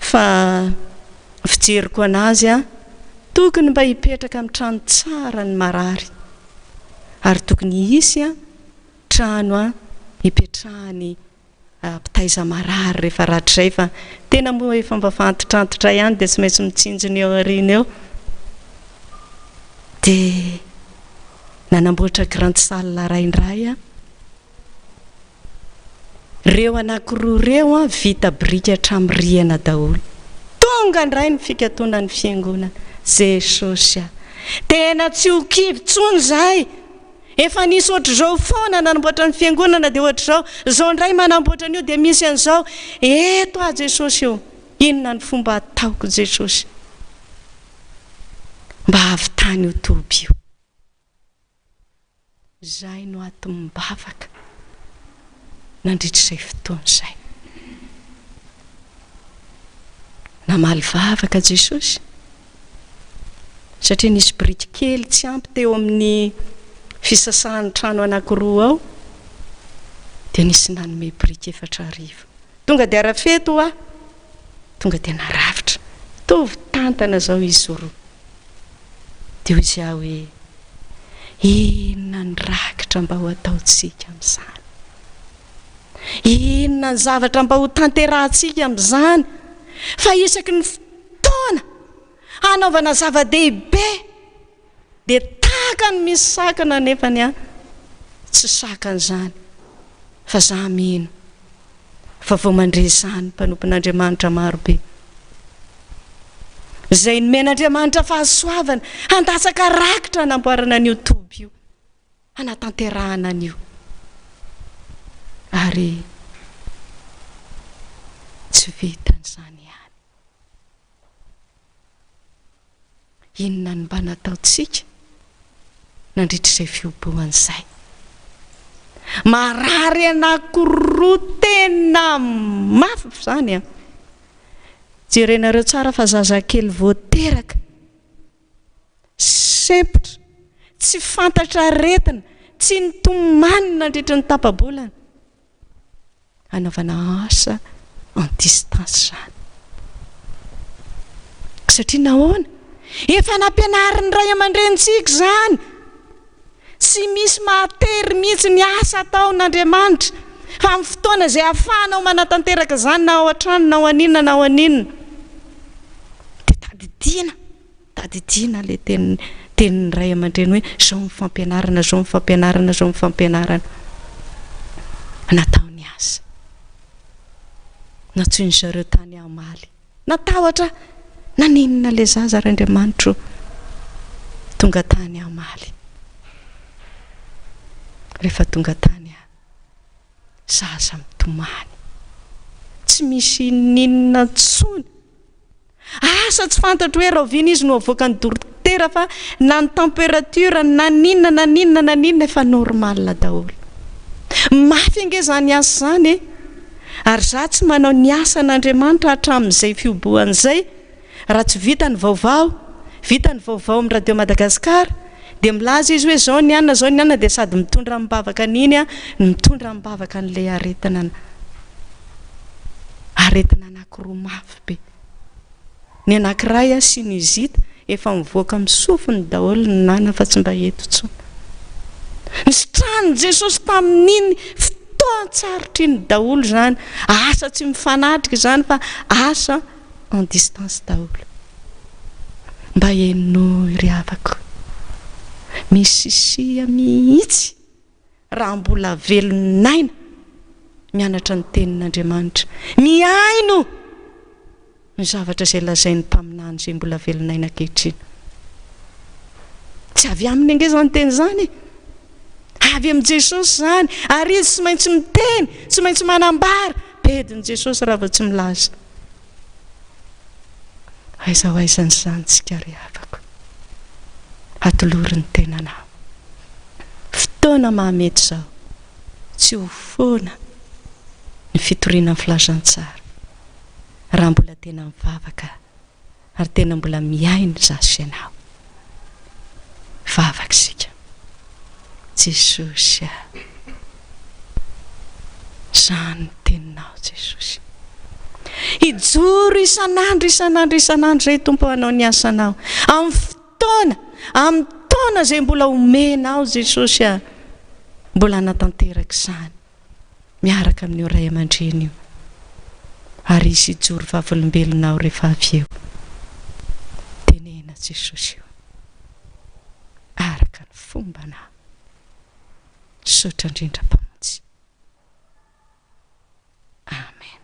fa fijeriko anazy tokony mba hipetraka amin'ny trano tsara ny marary ary tokony isy trano hipetrahany mpitaiza marary rehefa ratrizay fa tena moa efa mba fantotrantitra ihany dia tsy maintsy mitsinjony eo arina eo dia nanamboatra grande salle raindray reo anankiroa reo vita brika hatramin'ny rihana daholo tonga ndray ny fikatona ny fiangonana Jesosy tena tsy ho kivy tsony zay efa nisy ohatr'izao foana nanamboatra ny fiangonana dia ohatr'izao zao ndray manamboatra an'io dia misy an'izao eto Jesosy eo inona ny fomba ataoko Jesosy mba havitany io toby io zay no ato mibavaka nandritrizay fotoana izay namaly vavaka Jesosy satria nisy briky kely tsy ampy teo amin'ny fisasahany trano anankiroa ao dia nisy nanome briky 4,000 tonga dia arafeto tonga dia naravitra tovy tantana zao izy roa dia hoy izy hoe inona ny rakitra mba ho ataontsika amin'izany inona ny zavatra mba ho tanterahantsika amin'izany fa isaky ny fotoana hanaovana zava-dehibe dia tahaka ny misy sakana nefany tsy sakan'izany fa za mino fa vao mandresany mpanompon'Andriamanitra marobe izay nomen'Andriamanitra fahasoavana handatsaka rakitra hanamboarana an'io toby io hanatanterahana an'io ary tsy vitan'izany ihany inona ny mba nataontsika nandritrizay fioboan'izay marary anankiroa tena mafy izany jerenareo tsara fa zazakely voateraka sempotra tsy fantatra aretina tsy nitomanina nandritra ny tapabolana anaovana asa en distance zany satria nahoana efa nampianarin'ny ray aman-drenitsika zany tsy misy mahatery mihitsy ny asa ataon'Andriamanitra fa amin'ny fotoana izay ahafahanao manatanteraka zany na ao an-trano na ao aninona na ao aninona dia tadidiana le tenin'ny ray aman-dreny hoe zao mifampianarana nataony asa natsoiny zareo tany amaly natahotra naninona le zaza r'Andriamanitra tonga tany amaly rehefa tonga tany zaza mitomany tsy misy ninona tsony asa tsy fantatro hoe rahovina izy no avoaka ny dokotera fa na ny température na ninona efa normal daholo mafy ange zany asa zany ary za tsy manao ny asan'Andriamanitra hatramin'izay fioboan'izay raha tsy vita ny vaovao amin'ny radio Madagasikara dia milaza izy hoe zao ny anna dia sady mitondra mibavaka an'iny mitondra mibavaka an'ilay aretina anankiroa mafy be ny anankiray sy ny izita efa mivoaka misofiny daholo ny nana fa tsy mba eto tsony nisotrany Jesosy tamin'iny fotoana tsarotra iny daholo zany asa tsy mifanatrika zany fa asa en distance daholo mba eno ry havako misy sia mihitsy raha mbola velonaina mianatra ny tenin'Andriamanitra, miaino ny zavatra izay lazain'ny mpaminany izay mbola velonaina ankehitriny. Tsy avy aminy ange zany teny zany, avy amin'ny Jesosy zany, ary izy tsy maintsy miteny, tsy maintsy manambara bedin'i Jesosy raha vao tsy milaza. Aiza ho aizan'izany tsika ry havako, atolory ny tenanao. Fotoana mahamety zao, tsy ho foana ny fitoriana ny filazantsara raha mbola tena mivavaka ary tena mbola miaino zasy ianao. Vavaka isika. Jesosy, zany ny teninao Jesosy. Ijoro isan'andro zay Tompo anao ny asanao, amin'ny fotoana, amin'ny taona zay mbola omenao Jesosy, mbola natanteraka izany miaraka amin'io ray aman-dreny io, ary izy ijoro vavolombelonao rehefa avy eo. Tenena Jesosy io araka ny fombanao, sotra indrindra-pamonjy. Amen.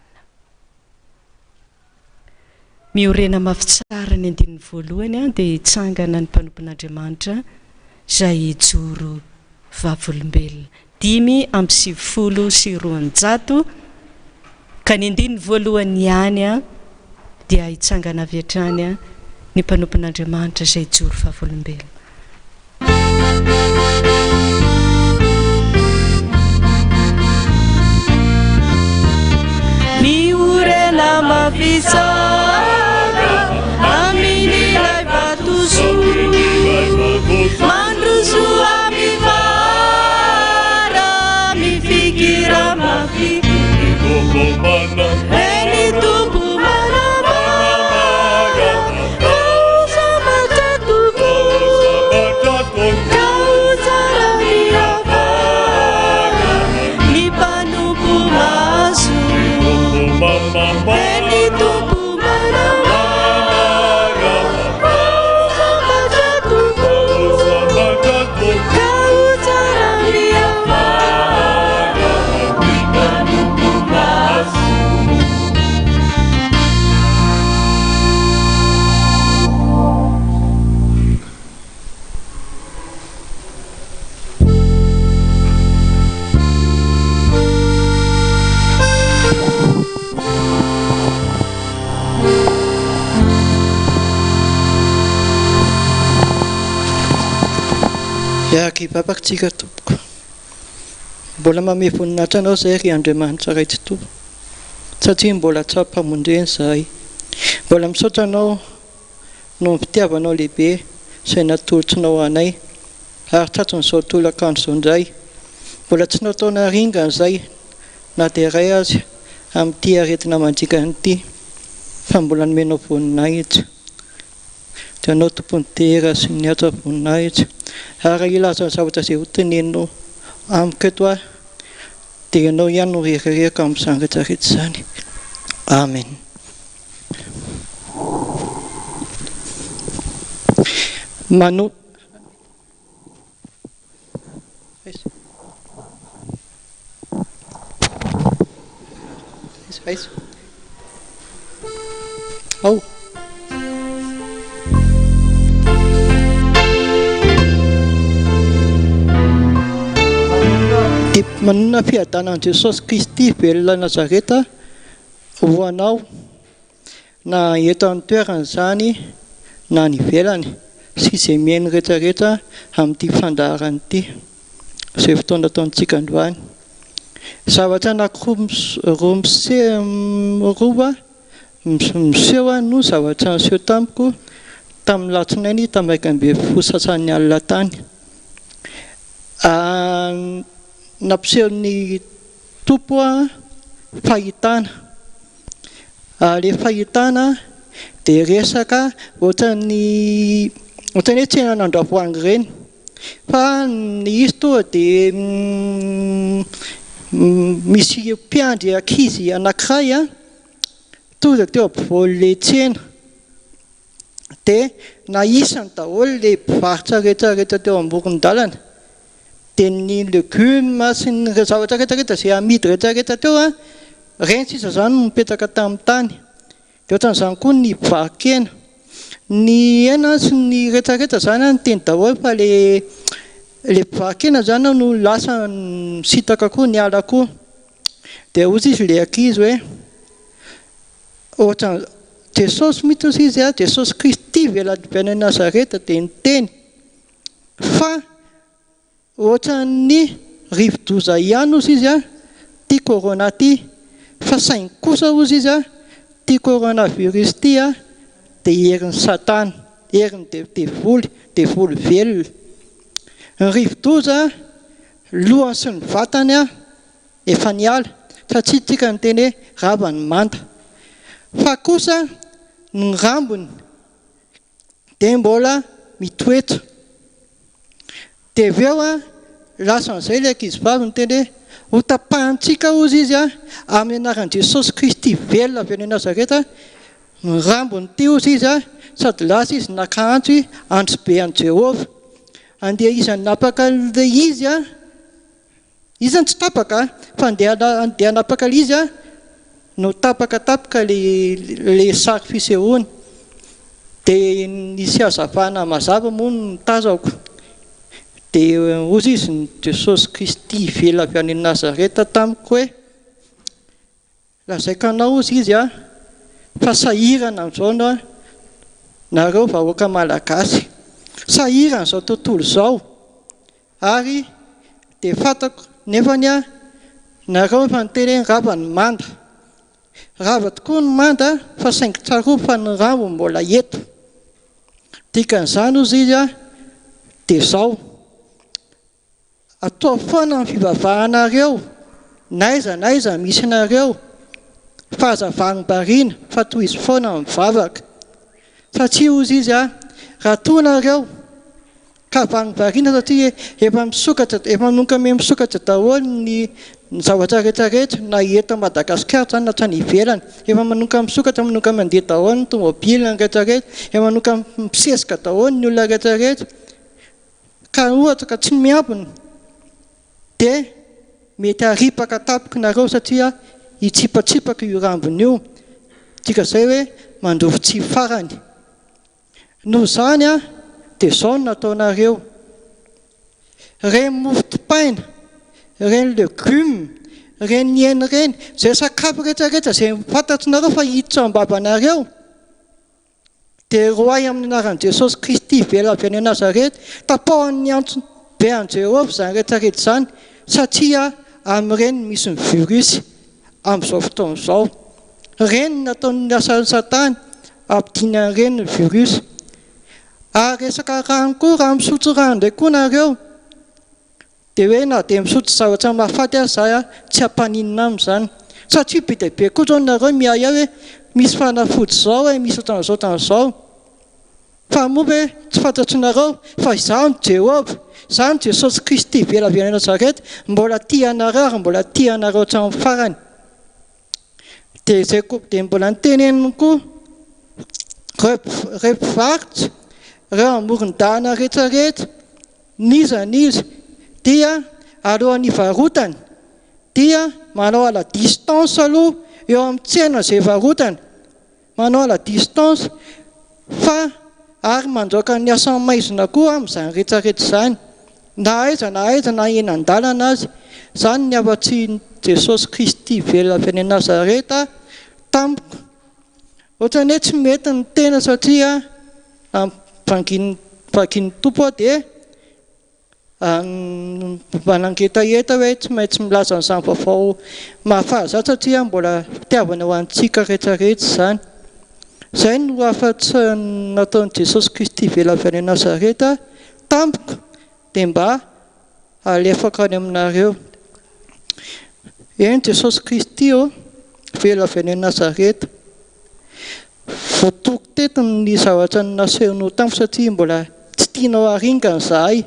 Miorena mafy tsara ny andininy voalohany dia hitsangana ny mpanompon'Andriamanitra izay ijoro vavolombelona 5:200. Ka ny andininy voalohany ihany dia hitsangana avy hatrany ny mpanompon'Andriamanitra izay ijoro vavolombelona. Miorena mafy tsara amin'ny ilay vatosoa, mandroso amin'ny vara, mifikira mafy eny Tompo manambara, ao sabatra Tompo, ao tsara miavaka, ny mpanompo maso eny Tompo manambara, ao sabatra Tompo, ao tsara miavaka, ny mpanompo maso. Iaraka hivavakatsika tompoko, mbola manome voninahitra anao izay ry Andriamanitra ray tontolo, satria mbola tsy ampamonjeny izahay. Mbola misaotra anao no ny fitiavanao lehibe izay natolotrinao anay, ary tratron'izao tolakandro izao indray mbola tsy nataona ringana izay na dia iray azy amin'ity aretina mandikana ity, fa mbola nomenao voninahitra. Dia anao tompony tera sy ny atsa voninahitra, ary ilaza ny zavatra izay ho teneninao amiko eto aho, dia ianao ihany no rehekarehaka amin'izany rehetrarehetra izany. Amen. Manana fiadanan'i Jesosy Kristy velona Nazareta ho anao, na eto amin'ny toerana izany na ny ivelany, sy izay miaino rehetrarehetra amin'ity fandaharana ity izay fotoana ataontsika androany. Zavatra anankiroa miseho no zavatra niseho tamiko tamin'ny latsinainy tamin'ny 1 sasany alina tany. Nampisehon'ny Tompo fahitana. Ilay fahitana dia resaka ohatran'ny hoe tsy henan'andravoangy ireny, fa ny izy toa dia misy mpiandry ankizy anankiray tonga teo ampovoan'ilay tsena, dia naisany daholo ilay mpivarotra rehetrarehetra teo amoron-dalana, dia ny legioma sy ny zavatra rehetrarehetra izay amidy rehetrarehetra teo a reny sisa izany no mipetraka tamin'ny tany. Dia ohatran'izany koa ny vakena, ny hena sy ny rehetrarehetra izany ny teny daholo fa le vakena izany no lasa misitaka koa ny ala koa. Dia ozy izy le ankizy hoe ohatra Jesosy mihitsy ozy izy a Jesosy Kristy velabeny Nazareta dia niteny fa ohatra ny rivo-doza ihany ozy izy a tia corona ty, fa saingy kosa ozy izy a tia coronavirus ty a dia herin'ny Satana, herin'ny devoly velona. Ny rivo-doza lohany sy ny vatany a efa niala satria tsika ny teny hoe ravany manta, fa kosa ny rambony dia mbola mitoetra. Dia avy eo a lasa an'izay ilay ankizivavy ny teny hoe ho tapahantsika ozy izy a amin'ny anaran'i Jesosy Kristy velona avy any Nazareta, ny rambony ty ozy izy a sady lasa izy nakanjo andro be an' Jehova. Andeha izy napaka le izy a, izy tsy tapaka fa andeha napaka le izy a no tapakatapaka le sary fisehoany. Dia nisy hazavana mazava moa no tazako. Dia ozy izy ny Jesosy Kristy velona avy any Nazareta tamiko hoe lazaiko anao ozy izy a fa sahirana amin'izao no nareo vahoaka malagasy, sahirana izao tontolo izao ary dia fantako nefany a nareo efa niteny hoe ravany manda, rava tokoa ny manda fa saingy tsaroa fa ny ravo mbola eto. Dikan'izany ozy izy a dia izao atao foana ny fivavahanareo naiza misy nareo fahazavany bariana fa toy izy foana mivavaka, satria ozy izy a raha toa nareo ka vany bariana satria efa manomboka misokatra daholo ny zavatra rehetrarehetra na eto Madagasikara zany na trany ivelany, efa manomboka misokatra mandeha daholo ny tomobile rehetrarehetra, efa manomboka misesika daholo ny olona rehetrarehetra. Ka ohatra ka tsy miambina dia mety haripaka tapoka nareo satria hitsipatsipaka io rambony io, tika izay hoe mandrovy tsy farany. Noho izany a dia izao no nataonareo reny mofo dipaina, reny legioma, reny hena reny, izay sakafo rehetrarehetra izay fantatrinareo fa hiditra ao am-bavanareo dia roay amin'ny anaran'i Jesosy Kristy velona avy any Nazareta, tapahoan'ny antso be an' Jehova izany rehetrarehetra izany, satria amin'ireny misy ny virusy amin'izao fotoana izao. Reny nataony asan'ny Satana ampidiny an'ireny ny virusy. Ary resaka rano koa, raha misotro rano indray koa nareo dia hoe na dia misotro zavatra mahafaty azy izahay a tsy hampaninina amin'izany, satria be dia be koa izao nareo mihay hoe misy fanafody izao hoe misy ohatran'izao, fa moa hoe tsy fantatrinareo fa izaho ny Jehova, izaho ny Jesosy Kristy velona avy any Nazareta, mbola tia anareo ary mbola tia anareo hatramin'ny farany. Dia izay koa dia mbola niteneniny koa ireo mpivarotra, ireo amoron-dalana rehetrarehetra, niza dia alohan'ny varotany dia manao à la distance aloha eo amin'ny tsena izay varotany, manao à la distance fa ary mandroaka ny asa maizina koa amin'izany rehetrarehetra izany, na aiza na eny an-dalana azy. Izany ny afa-tsy Jesosy Kristy velona avy any Nazareta tamiko. Ohatrany hoe tsy mety ny tena satria vakin'ny tompo dia manangetaheta hoe tsy maintsy milaza an'izany vaovao mahafahazatra satria mbola fitiavana ho antsika rehetrarehetra izany. Izay no afa-tsy nataon'i Jesosy Kristy velona avy any Nazareta tamiko dia mba alefaka any aminareo. Eny Jesosy Kristy velona avy any Nazareta, voatoko teto ny zavatra nasehonao tamiko satria mbola tsy tianao haringana izahay.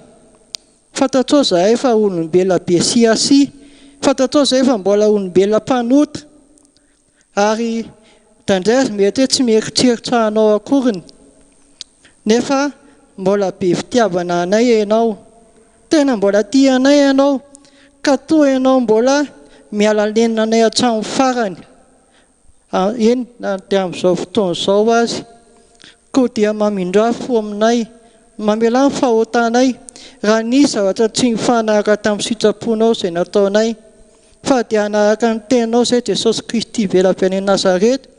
Fantatrao izahay fa olombelona be siasy, fantatrao izahay fa mbola olombelona mpanota ary dandray mety hoe tsy mieritreritra anao akoriny, nefa mbola be fitiavana anay ianao tena mbola tianay ianao ka toa ianao mbola miala lenina anay hatramin'ny farany. Eny na dia amin'izao fotoana izao azy koa dia mamindrafo aminay, mamela ny fahotanay raha nisy zavatra tsy mifanaraka tamin'ny sitraponao izay nataonay, fa dia hanaraka ny tenao izay Jesosy Kristy vela-be any Nazareta,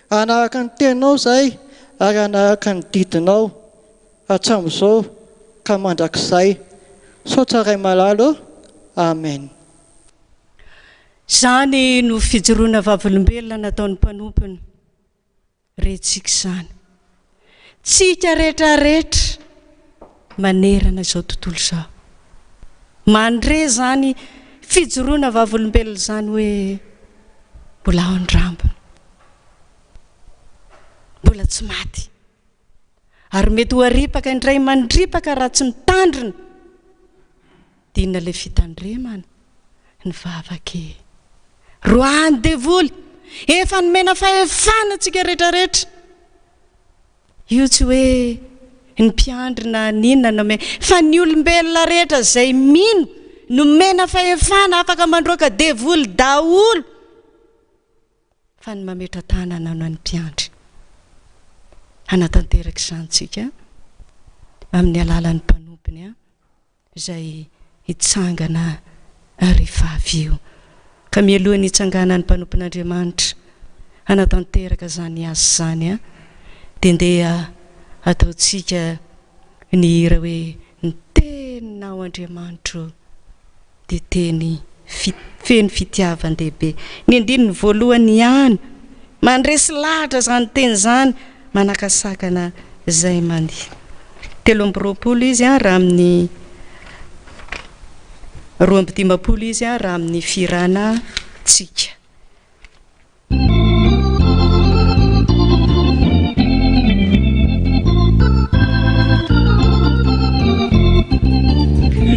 hanaraka ny tenao izay ary hanaraka ny didinao hatramin'izao ka mandrakizay. Saotra ray malalo. Amen. Zany no fijoroana vavolombelona nataon'ny mpanompony retsika izany. Tsika rehetrarehetra manerana izao tontolo izao. Mandre zany fijoroana vavolombelona zany hoe mbola ao an-drambony, mbola tsy maty, ary mety ho aripaka indray mandripaka raha tsy mitandrina dinina le fitandremana ny vavake. Roany devoly efa nomena fahefana antsika rehetrarehetra. Io tsy hoe ny mpiandrina ninona nomena, fa ny olombelona rehetra izay mino nomena fahefana afaka mandroaka devoly daholo, fa ny mametra tanana no any mpiandry. Hanatanteraka izany tsika amin'ny alalan'ny mpanompony izay hitsangana rehefa avy eo. Ka mialohan'ny hitsanganan'ny mpanompon'Andriamanitra hanatanteraka zany asa zany dia ndeha ataontsika ny hira hoe ny teninao Andriamanitra dia teny feno fitiavan-dehibe. Ny andininy voalohany ihany mandresy lahatra zany teny zany, manakasakana izay mandeha 3 izy raha amin'ny 2 izy raha amin'ny firana tsika.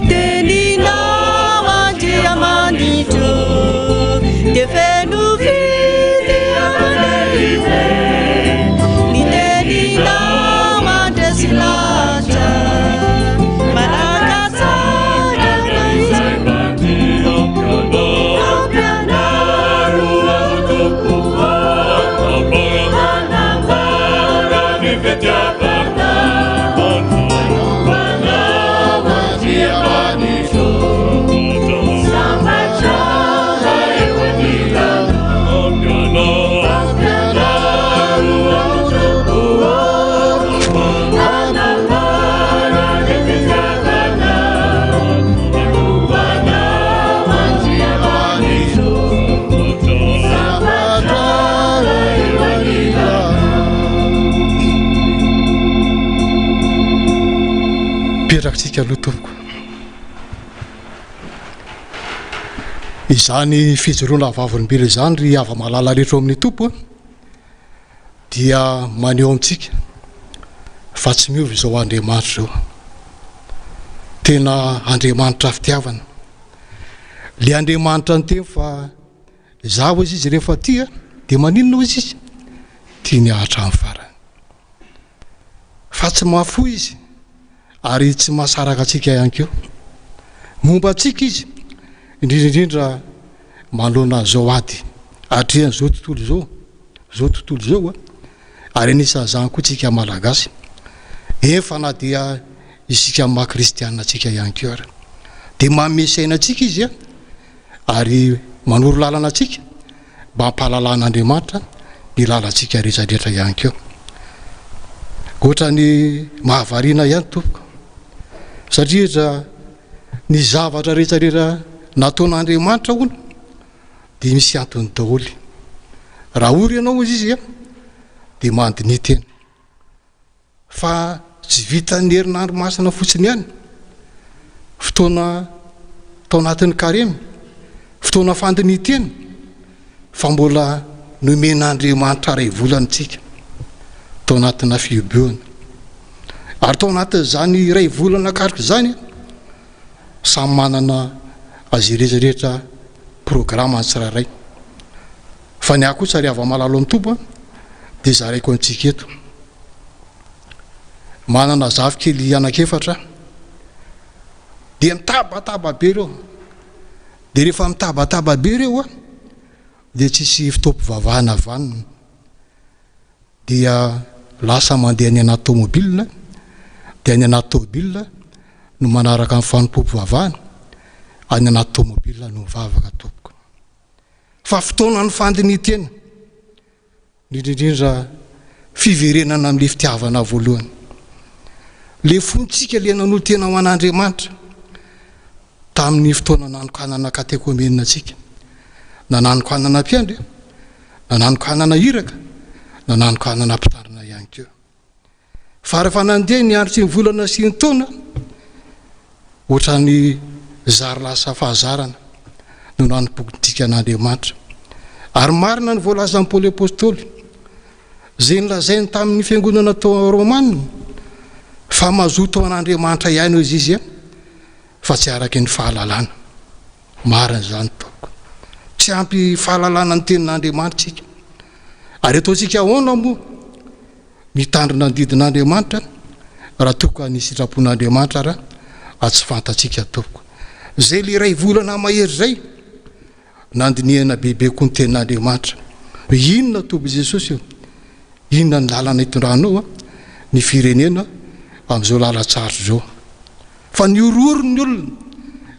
Teninao Andriamanitra dia feno fitiavan-dehibe, ny teninao mandresy lahatra manakasakana izay mandeha. Ampianaro ao tompo manambara ny fitiavana, manao Andriamanitra sambatra eo anilana. Ampianaro ao tompo manambara ny fitiavana, manao Andriamanitra sambatra eo anilana. Peraktsika aloha tompoko. Izany fijoroana vavolombelona izany ry ava-malala rehetra amin'ny tompo dia maneho amintsika fa tsy miova izao Andriamanitra izao. Tena Andriamanitra fitiavana. Le Andriamanitra ny teny fa zaho izy rehefa tia dia maninona izy tia ny ahatra amin'ny farany. Fa tsy mahafoy izy ary tsy mahasaraka antsika ihany koa. Momba antsika izy indrindraindrindra manoloana zao ady atrehan' zao tontolo zao ary anisan'izany koa tsika malagasy efa na dia isika maha-kristianina atsika ihany koa ary dia mamesaina atsika izy ary manoro lalana atsika mba hampahalalàn'Andriamanitra ny lalantsika rehetrarehetra ihany koa. Ohatra ny mahavariana ihany tompoko, satria dra ny zavatra rehetrarehetra nataon'Andriamanitra hono dia misy antony daholo. Raha ory ianao izy dia mandiny tena, fa tsy vitan'ny herinandro masina fotsiny ihany. Fotoana tao anatin'ny karemy, fotoana fandiny tena, fa mbola nomen'Andriamanitra ray volanitsika tao anatina fiobeona. Ary tao anatin'izany ray volana karika zany samy manana azy rehetrarehetra programme tsirairay. Fa ny akosa ry ava-malalo amin'ny tompo dia zaraiko antsika eto. Manana zafikely anakefatra dia mitabataba be ireo. Dia rehefa mitabataba be ireo dia tsisy fitaompivavahana vanina, dia lasa mandeha any anaty tômôbilina, dia any anaty tômôbilina no manaraka amin'ny fanompom-pivavahana, any anaty tômôbilina no mivavaka tompoko. Fa fotoana ny fandiny tena, indrindrindra fiverenana amin'le fitiavana voalohany. Le fontsika le nanolo tena ho an'Andriamanitra tamin'ny fotoana nanokanana katekomenina antsika, na nanokanana mpiandry, na nanokanana iraka, na nanokanana mpitandrina ihany koa. Fa rehefa nandeha ny andro sy ny volana sy ny taona, ohatran'ny zary lasa fahazarana no nanompokontsika an'Andriamanitra. Ary marina ny voalazan'ny Paoly apôstôly zay nolazainy tamin'ny fiangonana tao Romanina fa mazoto an'Andriamanitra ihany izy izy fa tsy araky ny fahalalana. Marina zany toko, tsy ampy fahalalana ny tenin'Andriamanitra tsika. Ary ataontsika ahoana moa mitandrina ny didin'Andriamanitra raha toka ny sitrapon'Andriamanitra raha tsy fantatsika toko. Zay le ray volana mahery zay nandinihana bebe koa ny tenin'Andriamanitra. Inona toby Jesosy io? Inona ny lalana itondranao ny firenena amin'izao lalatsarotra zao? Fa niororo ny olona,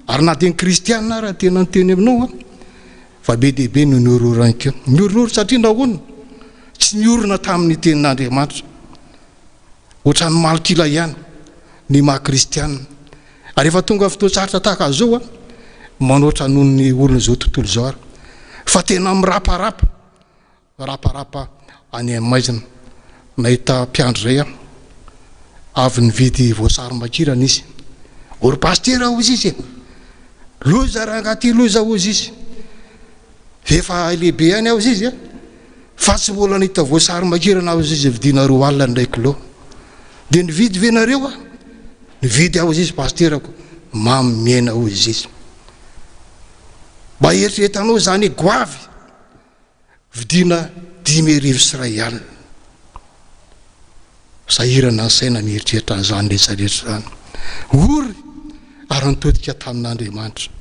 ary na dia ny kristianina raha tena nyteny aminao fa be dehibe no niororo any keo. Niororo satria nahoana? Tsy niorona tamin'ny tenin'Andriamanitra. Ohatran'ny malokila ihany ny maha-kristianina. Ary efa tonga fotoan-tsarotra tahaka zao manoatra noho ny olona zao tontolo zao fa tena miraparapa any maizina. Nahita mpiandro zay avy nividy voasary makirana izy. Ory pastera hozy izy, loza raha angaty loza hozy izy, efa lehibe ihany aho izy fa tsy mbola nahita voasary makirana aho izy vidina 2 alina ndray kilo. Dia nividy venareo nividy aho izy pasterako mamy miena hozy izy. Mba eritreretanao zany goavy vidina 10,000 sy 1 alina. Sahirana ny saina mieritreritra an'izany rehetrarehetra zany. Ory ary nitodika tamin'Andriamanitra.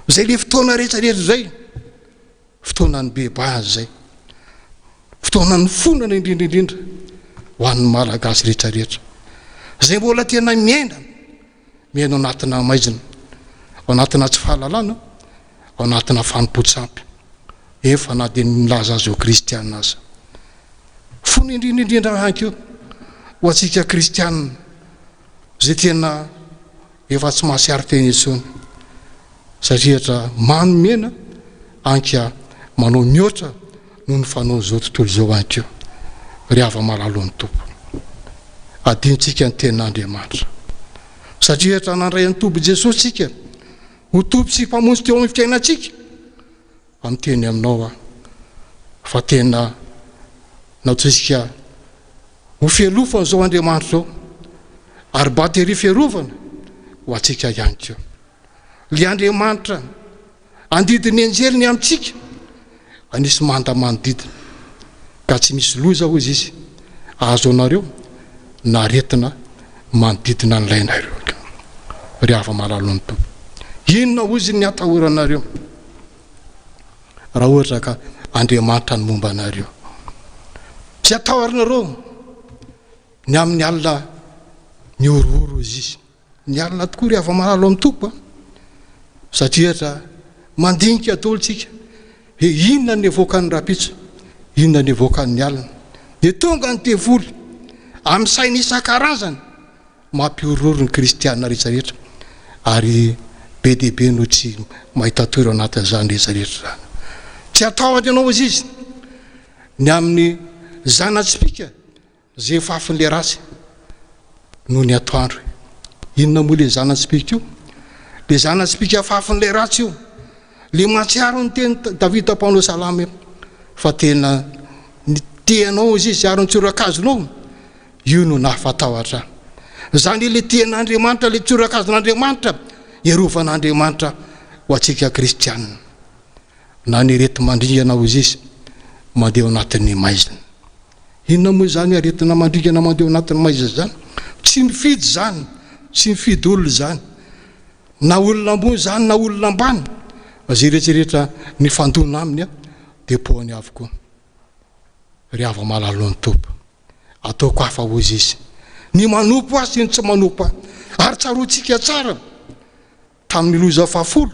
Zay le fotoana rehetrarehetra zay, fotoana ny bebazy zay, fotoana ny fonana indrindraindrindra ho an'ny malagasy rehetrarehetra. Zay mbola tena miaina ao anatina maizina, ao anatina tsy fahalalana, ao anatina fanompo-tsampy. Efa na dia milaza azy ho kristianina aza. Fony indrindraindrindra ihany koa ho antsika kristianina zay tena efa tsy mahasiary teny intsony, satria manomena anka manao mihoatra noho ny fanao zao tontolo zao ihany koa. Ry hava malalo ny tompo, adintsika ny tenin'Andriamanitra, satria nandray ny tompo Jesosy tsika ho tompo sy mpamonjy teo amin'ny fiainantsika. Amiteny aminao fa tena naotsika ho fialofana zao Andriamanitra zao, ary batery fiarovana ho atsika ihany koa. Le Andriamanitra andidiny anjeliny amintsika anisy manodidina, ka tsy misy loza hozy izy azo anareo na aretina manodidina nylainareo. Ry hava malalo ny tompo, inona hozy ny atahoranareo raha ohatra ka Andriamanitra ny momba anareo? Tsy atahoranareo ny amin'ny alina ny orooro izy, ny alina tokoa ry hava malalo amin'ny tompo, satria mandinika ataolontsika inona ny evoaka ny rapitso, inona ny evoaka ny alina. Dia tonga ny devoly amin'ny saina isan-karazany mampiororo ny kristianina rehetrarehetra, ary be dehibe no tsy mahita toerana anatin'izany rehetrarehetra zany. Tsy atahotra ianao izy ny amin'ny zanatsipika zay fafin'le ratsy noho ny atoandro. Inona moa le zanatsipika io? Le zanatsipika fafin'le ratsy io, le matsiaro ny teny Davida mpanao salamy fa tena ny teanao izy aro ny tsorakazonao, io no nahafatahotra. Zany le tean'Andriamanitra, le tsorakazon'Andriamanitra erovan'Andriamanitra ho atsika kristianina. Na ny arety mandringana izy mandeha ao anatin'ny maizina. Inona moa zany aretina mandringana mandeha ao anatin'ny maizina zany? Tsy mifidy zany, tsy mifidy olona zany, na olona ambony zany na olona ambany zay rehetrarehetra ny fandona aminy a dia poany avokoa ry ava malalon'ny tompo ataoko hafa ozy izy ny manompo azy sy ny tsy manompo azy ary tsaroantsika tsara tamin'ny loza fahafolo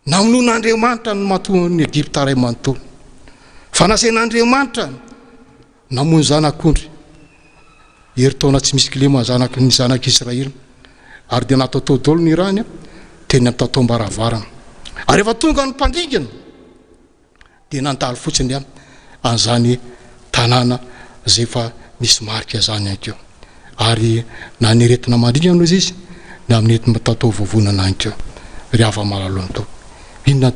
namonon'Andriamanitra ny matoa ny Egypta ray manontolo fa nasain'Andriamanitra namony zanak'ondry heritaona tsy misy kilema ny zanak'Israely ary dia natao tao daholo ny rany teny amin'ny tatao-mbaravarana ary rehefa tonga ny mpandingana dia nandalo fotsiny an'izany tanàna zay efa misy marika zany any keo ary na niretina mandringana izy ny amin'ny tatao vovonana any keo ry ava malalon'ny tompo inona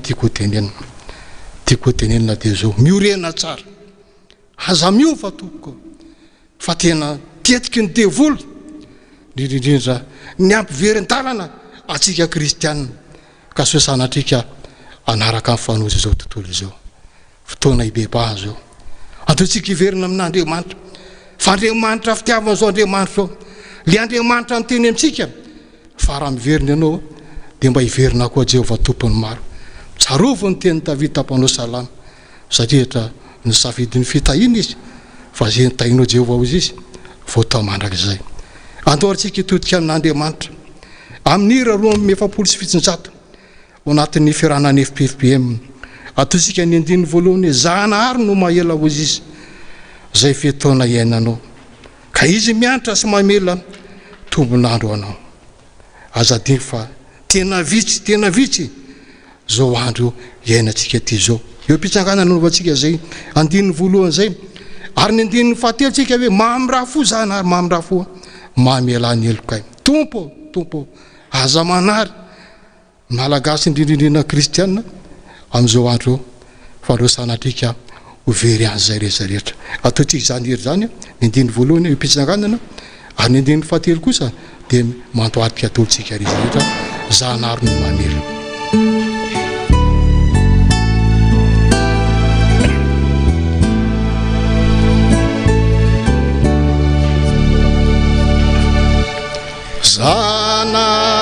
tiako tenenina dia zao miorena tsara aza miova tompoko fa tena tietiky ny devoly indrindra ny ampiverin-dalana atsika kristianina ka so sanatrika anaraka amin'ny fanozy zao tontolo izao fotoana ibeba zao ataotsika iverina amin'Andriamanitra fa Andriamanitra fitiavana zao Andriamanitra zao le Andriamanitra miteny amintsika fa raha miverina ianao dia mba hiverina koa Jehovah tompony maro tsarovony teny Davida mpanao salama satria ny safidiny fitahina izy fa zay nitahinao Jehovah ozy izy voatao mandrakizay andoharantsika hitodika amin'Andriamanitra amin'ny ira 2:7 ao anatin'ny fiarahana FPFPM ataotsika ny andiny voalohany zahanahary no mahela ozy izy zay fetaona iainanao ka izy mianatra sy mamela tombonandro anao azadiny fa tena vitsy zao andro iainantsika ty zao eo mpitsanganana nanaovantsika zay andiny voalohany zay ary ny andiny fahatelontsika hoe mamiraha fo zahanahary mamiraha fo mamela ny elokay tompo aza manary malagasy indrindrindrina kristianina amin'izao andro fa reo sanatrika ho very an'izay rehetrarehetra ataotsika zany hery zany ny andiny voalohany eo mpitsanganana ary ny andiny fahatelo kosa dia mantoadika atolontsika rehetrarehetra zahanahary no mamela Zanahary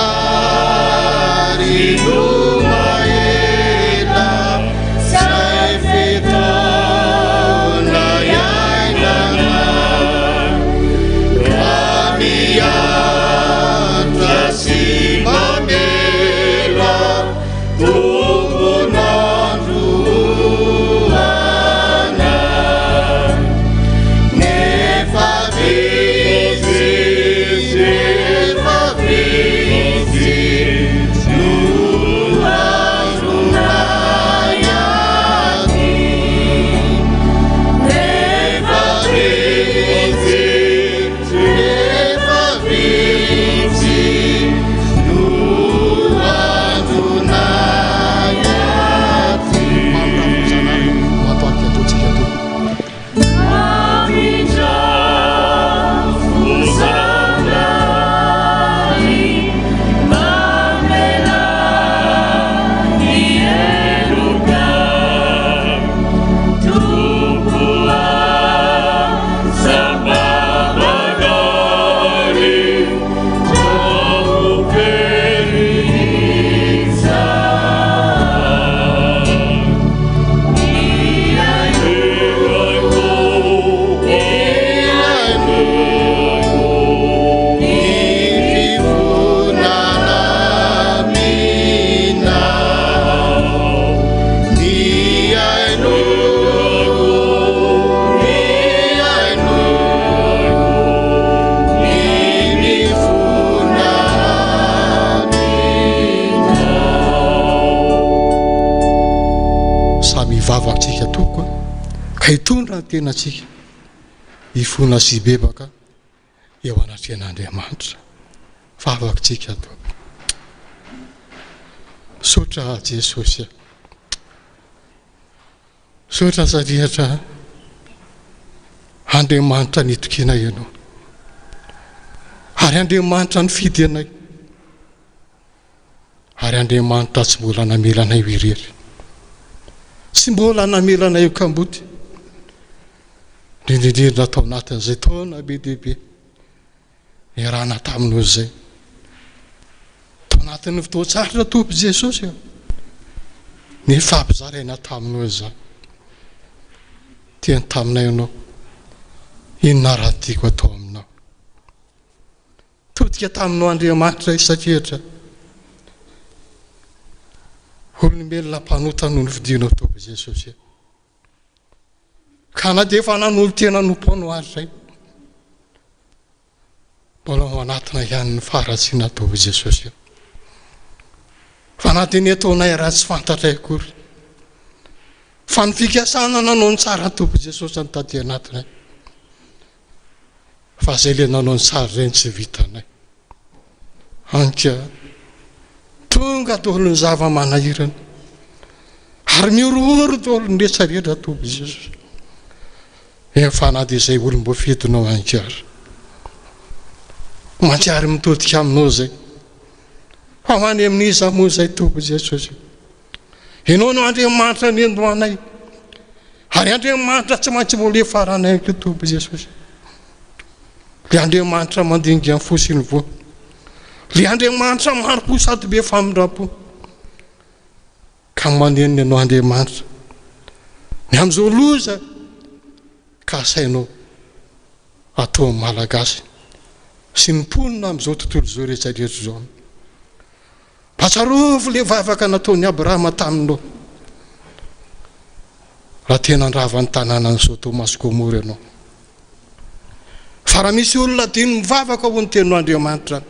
no mahela zay fetaona iainana raha mianatra sy mamela tombonandro ana nefa vitsy vavatsika toko ka hitondra ny tenatsika ifona sy bebaka eo anatrehan'Andriamanitra vavatsika toko sotra Jesosy sotra satria Andriamanitra nitokena ianao ary Andriamanitra nifidy anay ary Andriamanitra tsy mbola namelanay irery tsy mbola namelanay io kamboty indrindrindrindra tao anatin'izay taona be dehibe niarahana taminao zay tao anatin'ny fotoan-tsarotra tompo Jesosy ny fampizaraina taminao izany tiany taminay ianao inona raha tiako atao aminao todika taminao Andriamanitra isatrehitra olombelona mpanota noho ny fidinao tompo Jesosy ka na dia efa nanolo tena nompo anao azy zay mbola ao anatina ihany ny faharatsiana tompo Jesosy fa na dia ny ataonay raha tsy fantatray akory fa ny fikasana nanao ny tsara tompo Jesosy ny taty anatinay fa zay le nanao ny tsara reny tsy vitanay anka tonga daholo ny zava-manahirana ary miorooro daholo ny rehetrarehetra tompo Jesosy efa na dia izay olom-boafetinao ankiary mantsiary mitodika aminao zay fa hoany amin'iza moa zay tompo Jesosy ianao no Andriamanitra ny Androanay ary Andriamanitra tsy maintsy mbola faranay ko tompo Jesosy le Andriamanitra mandinga amin'ny fosiny voa le Andriamanitra maro-po sady be famindram-po ka maneniny ianao Andriamanitra ny amin'izao loza ka sainao atao malagasy sy ny mponina amin'izao tontolo izao rehetrarehetra izao mpahatsiarovy le vavaka nataony Abrahama taminao raha tena andrava ny tanàna ny Sodoma sy Gomora ianao fa raha misy olona diny mivavaka ho ny teninao Andriamanitra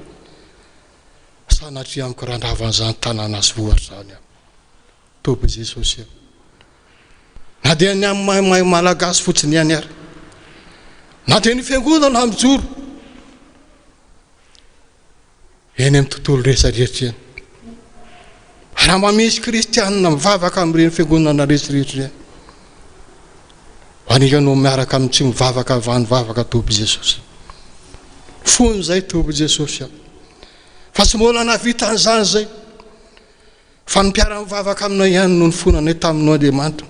sanatria amiko raha andravan'izany tanàna sy vohatra zany tompo Jesosy na dia ny amin'ny mahay malagasy fotsiny ihany ary na dia ny fiangonana mijoro eny amin'ny tontolo rehetrarehetra eny raha mamisy kristianina mivavaka amin'ireny fiangonana rehetrarehetra eny an'ianao miaraka amin'ny tsy mivavaka vanivavaka tompo Jesosy fony zay tompo Jesosy fa tsy mbola navita an'izany zay fa ny mpiara mivavaka aminao ihany no ny fonanay taminao Andriamanitra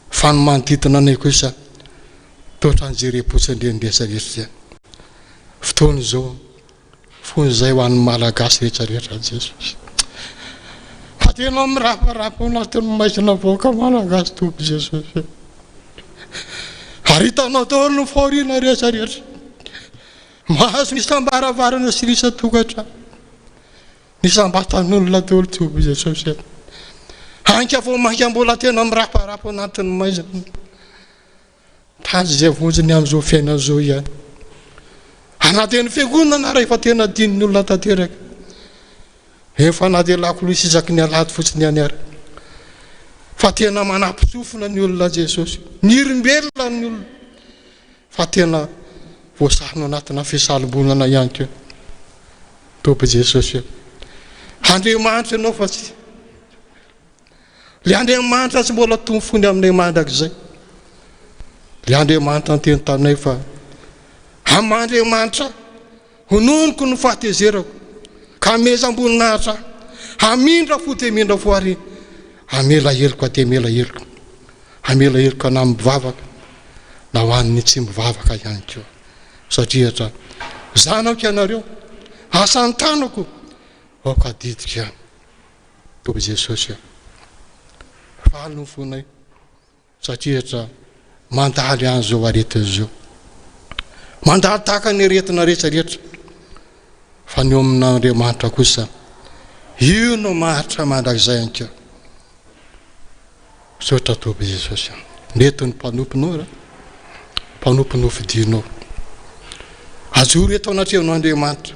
fa ny manodidina anay kosa totra ny jerem-potsindreny rehetrarehetra fotoana izao fony zay ho an'ny malagasy rehetrarehetra Jesosy fa tena miraparapa anatin'ny maisina voaka malagasy tompo Jesosy ary hitanao daholo ny fahoriana rehetrarehetra mahazo ny sambaravarana sy risa tokatra ny sambatan'olona daholo tompo Jesosy anka vao mainka mbola tena miraparapa anatin'ny maisina tazy zay vonjiny amin'izao fiainana izao ihany anatin'ny fiangonana rehefa tena dininy olona tanteraka efa na dia lakoloha isaky ny alady fotsiny ihany ary fa tena manampisofina ny olona Jesosy ny olombelona ny olona fa tena voasahino anatina fisalim-bonana ihany keo tompo Jesosy Andriamanitra ianao fa tsy le Andriamanitra tsy mbola tombo fony aminay mandrakizay le Andriamanitra nyteny taminay fa Andriamanitra hononiko ny fahatezerako ka mezam-boninahitra hamindra fo te mindra fo ary amela heliko ate mela heliko amela heliko ana mivavaka na ho an'ny tsy mivavaka ihany keo satria zanako ianareo asany tanako aoka didika tompo Jesosy faly no fonay satria mandaly an'izao aretina izao mandaly tahaka ny aretina rehetrarehetra fa ny amin'Andriamanitra kosa io no maharitra mandrakizay ihany keo sotra tompo Jesosy nety ny mpanomponao raha mpanomponao fidinao ajory eto anatrehanao Andriamanitra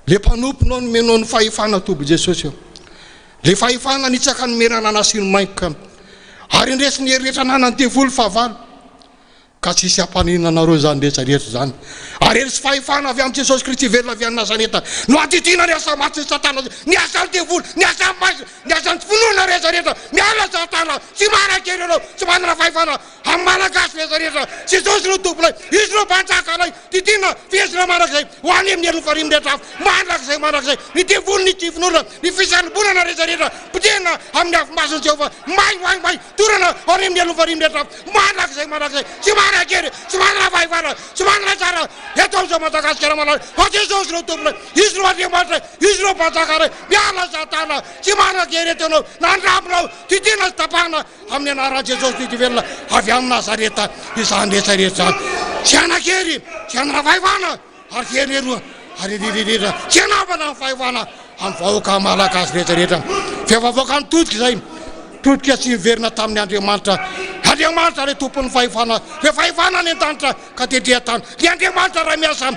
le mpanomponao no menao ny fahefana tompo Jesosy le fahefana nitsaka ny merana nasiny maika ary indresy ny herirehetra nanany devoly fahavalo ka tsisy hampaninanareo zany rehetrarehetra zany ary ery sy fahefana avy amin'ny Jesosy Kristy velona avy amin'ny Nazareta no adidina ny asa maty sy satana ny asany devoly ny asany maika ny asany finoana rehetrarehetra miala satana tsy manan-kery ianao tsy manana fahefana amin'ny malagasy rehetrarehetra Jesosy no tomponay izy no mpanjaka anay didina fiezina manakizay ho any amin'ny helofarimy rehetra manakizay ny devoly ny tifin'olona ny fisalobonana rehetrarehetra pitena amin'ny afo-masony Jehovah may torana ho any amin'ny helofarimy rehetra manakizay tsy Somara kere, somara vaivana, somara tsara. Eto zo Madagaskara mala. Jesus ro tupla. Isro di matra, isro patakare. Biala satana. Somara kere tono. Nandramlo. Titina stapana. Hamne nara Jesus di vella. Aviam Nazareta. Isande sareta. Siana kere, siana vaivana. Har kere ru. Hari di siana bana vaivana. Am fauka malakas retereta. Feva vokan tut kisai. Tut kasi verna tamne Andriamanitra. Andriamanitra le tompony fahefana. Le fahefana ny an-danitra ka tetehantany. Le Andriamanitra raha miasa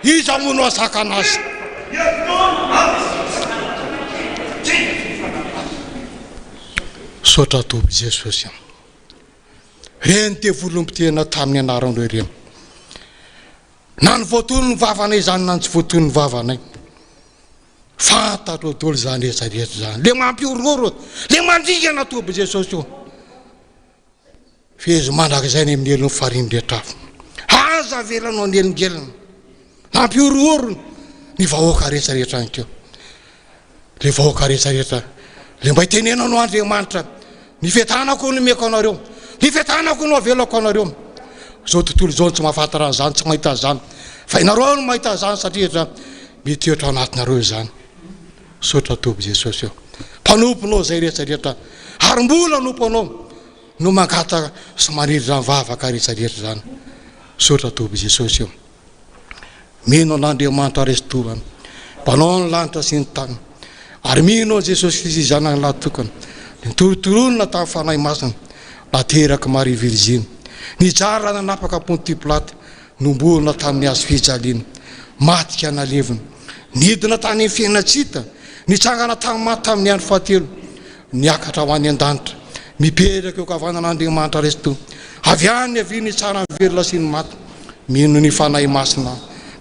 iza mono asaka anazy. Sotra toby Jesosy. Reny te volom-pitena tamin'ny anaran'ireo ireny. Na ny voatony ny vavanay zany na ny tsy voatony ny vavanay. Fantatro dolo zany rehetrarehetra zany. Le mampiororo, le mandringana toby Jesosy io. Fezy mandrakizay ny amin'ny elony fariny rehetra. Aza velanao ny elongelona. Mampiororo ny vahoaka rehetrarehetra any keo. Le vahoaka rehetrarehetra. Le mba itenenanao Andriamanitra. Ny fetanako no meko anareo. Ny fetanako no avelako anareo. Zao tontolo zao tsy mahafantatra an'izany, tsy mahita zany. Fa inareo no mahita zany satria mety otra anatinareo zany. Sotra toby Jesosy io. Mpanomponao zay rehetrarehetra. Ary mbola nomponao no mangata sy maniry ny vavaka rehetrarehetra zany. Sotra toby Jesosy io. Mino an'Andriamanitra restovana. Mpanao ny lanitra sy ny tany. Ary mino Jesosy Kristy zanany lahatokana. Ny torotolonina tamin'ny fanahy masina. Nateraky Maria Virgine. Ny jara nanapaka Ponty Pilate. Nomborona tamin'ny hazo fijaliana. Matika nalevina. Nidina tany fiainatsita. Nitsangana tamin'ny maty tamin'ny andro fahatelo. Niakatra ho any an-danitra. Mipetraka eo kavanan'Andriamanitra resto. Avy any avy ny tsara ny velona sy ny maty. Mino ny fanahy masina.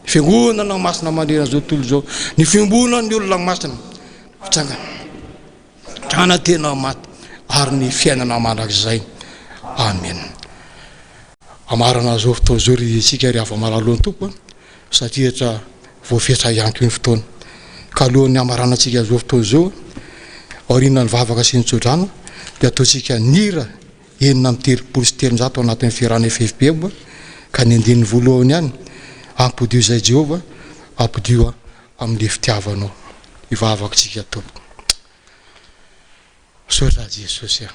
Ny fiangonana masina manera zao tontolo zao. Ny fiambonana ny olona masina. Tsangana tena maty. Ary ny fiainana mandrakizay. Amen. Amarana zao fotoana zao ry isika ry ava malalony tompo. Satria tra voafetra ihany koa ny fotoana. Ka alohan'ny amarana antsika zao fotoana zao. Aoriana ny vavaka sy ny tsodrano. Dia ataontsika nira 9:30 anatin'ny fiarahana FFB. Ka ny andininy voalohany ihany. Ampodio zay Jehova. Ampodio amin'ny fitiavanao. Ivavaka tsika tompo. Sotra Jesosy.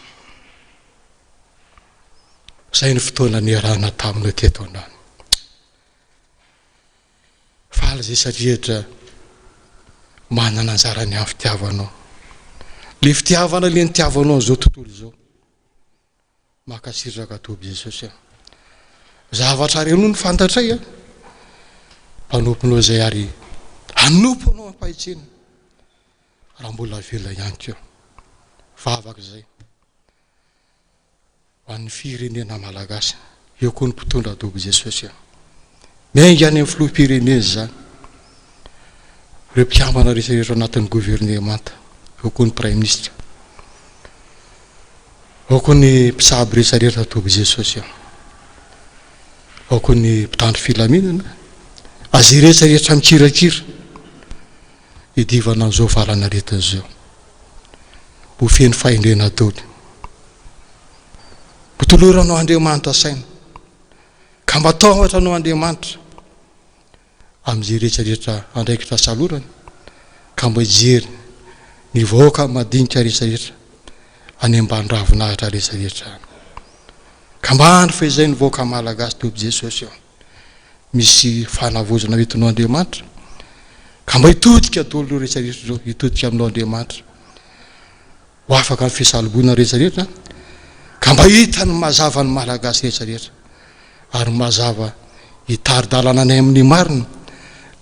Zay ny fotoana niarahana taminao teto andany. Faly zay satria manana anjarany amin'ny fitiavanao. Le fitiavana le nitiavanao zao tontolo zao. Makasiraka toby Jesosy. Zavatra reno ny fantatray. Mpanomponao zay ary hanomponao ampahitsena. Raha mbola vela ihany keo. Vavaka zay. Ho an'ny firenena malagasy. Eo koa ny mpitondra toby Jesosy. Miainga any amin'ny filoham-pirenena zany. Ireo mpiambana rehetrarehetra anatin'ny gouvernemanta. Eo koa ny prime ministre. Eo koa ny mpisabo rehetrarehetra toby Jesosy. Eo koa ny mpitandro filaminana. Azy rehetrarehetra mikirakira. Idivana an'izao farana rehetra zao. Ho feny fahendrena daoly. Potoloranao Andriamanitra saina. Ka matahotra anao Andriamanitra. Amin'izay rehetrarehetra andraikitra salorany. Ka mba hijery ny vahoaka madinika rehetrarehetra. Any ambany ravinahitra rehetrarehetra. Ka mba andro fehizay ny vahoaka malagasy toby Jesosy. Misy fanavozana entinao Andriamanitra. Ka mba hitodika daoly rehetrarehetra zao. Hitodika aminao Andriamanitra. Ho afaka ny fisalobona rehetrarehetra. Ka mba hita ny mazava ny malagasy rehetrarehetra. Ary mazava hitari-dalana anay amin'ny marina.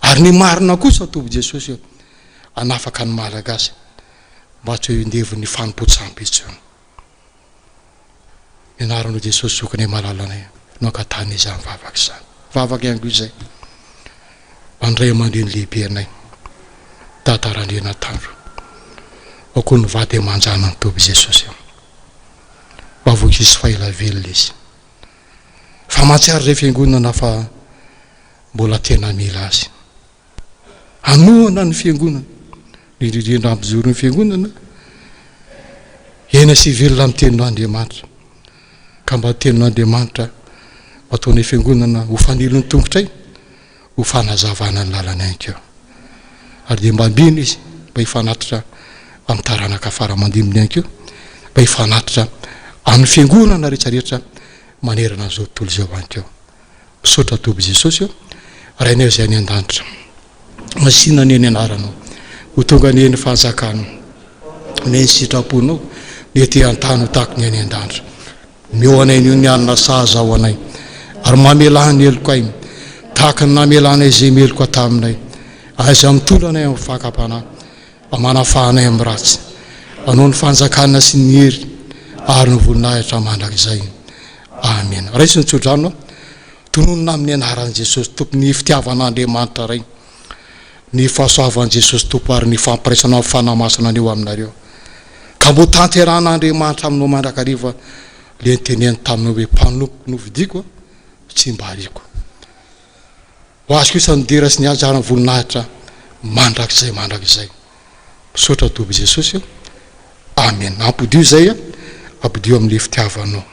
Ary ny marina kosa toby Jesosy. Anafaka ny malagasy. Mba tsy indevy ny fanompotsam-pitsy. Ianaranao Jesosy sokany malalanay. No ka tany izany vavaka izany. Vavaka ihany koa izay. Andray aman-dreny lehibe anay. Tatarandrena tandro. Ao koa ny vady aman-jana ny toby Jesosy. Vavokisy faela velona izy. Fa matsiary ray fiangonana fa mbola tena mila azy. Anohana ny fiangonana. Ririndra ampizoro ny fiangonana. Ena sy velona amin'ny tenin'Andriamanitra. Ka mba tenin'Andriamanitra ataony fiangonana ho fanilony tongotray ho fanazavana ny lalana ihany keo ary dia mbambiny izy mba hifanatitra amin'ny taranaka faramandiminy ihany keo mba hifanatitra amin'ny fiangonana rehetrarehetra manerana an'izao tontolo izao ihany keo misaotra toby Jesosy eo rainay izay any an-danitra masina ny eny anaranao ho tonga ny eny fanjakana ny sitraponao ny ety an-tany ho tahako ny any an-danitra meo anay nio ny alina sahaza ao anay ary mamelahany eloko ainy tahaka ny namelanay izay meloko ataminay aiza mitolo anay amin'ny fakapanahy amanafahanay amin'ny ratsy anao ny fanjakana sy ny hery ary ny voninahitra mandrakizay amen raisy ny tsodrano tononona amin'ny anaran'i Jesosy tompo ny fitiavan'Andriamanitra ray ny fahasoavan'i Jesosy tompo ary ny fampiraisana amin'ny fanamasina aneo aminareo ka mbo tanteran'Andriamanitra aminao mandrakariva le nyteneny taminao hoe mpanompo novidiko tsy mba hariko ho azo kosa nidera sy ny anjara ny voninahitra mandrakizay misaotra toby Jesosy eo amen ampodio zay ampodio amin'le fitiavanao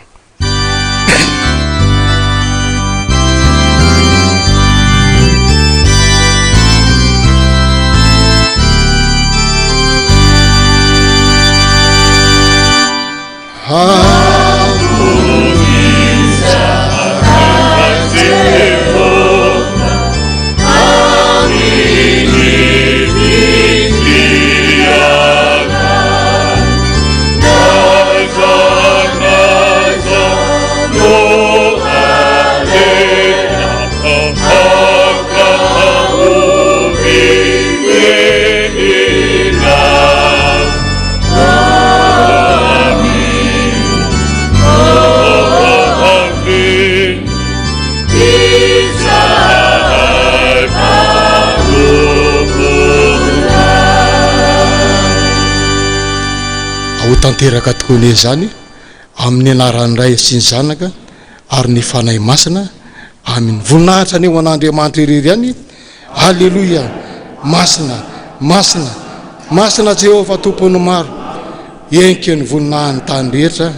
tanteraka tokoa zany amin'ny anaran'ny ray sy ny zanaka ary ny fanahy masina amin voninahitra ny eo an'Andriamanitra irery any haleloia masina Jehova tompony maro enke ny voninahiny tany rehetra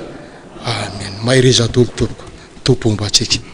amen mahireza tolotoloko tompomba atsika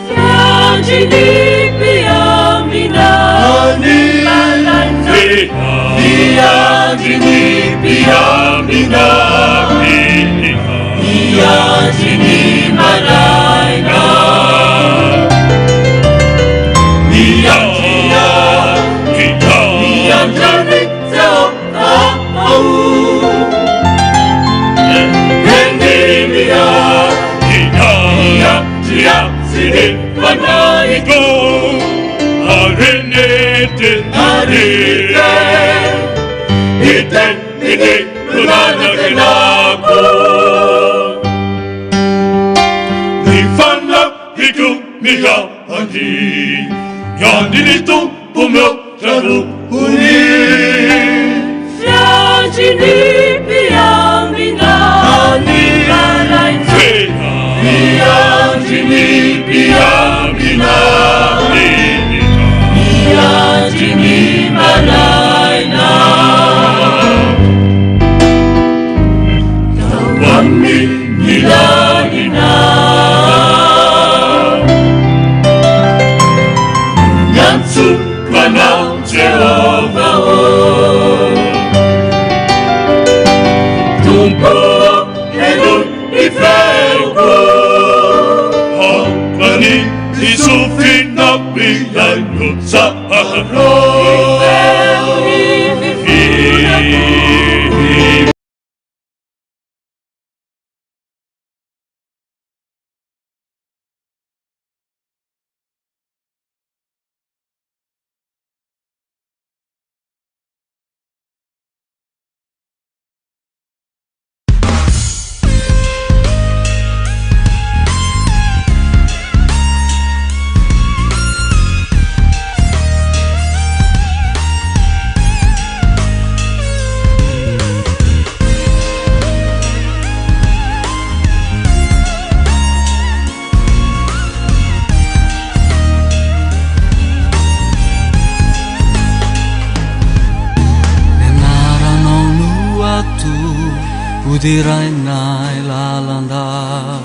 Fragili Miandini piamina pilika Miandini maraina Miandia kita Miandani teopau Endimia kita Miandia sini panaiku Arenete arite Iten ini kunana kenako Nifana hiku miha andi Yandini tu pumyo jaru uni Yandini piyamina Nifaraita Yandini piyamina Yandini malaina Tawami nilalina Nyansu kana Jehovah Tumpo hedun ifeuko Hakani isufin nabiyan sa araw Udirainay lalanda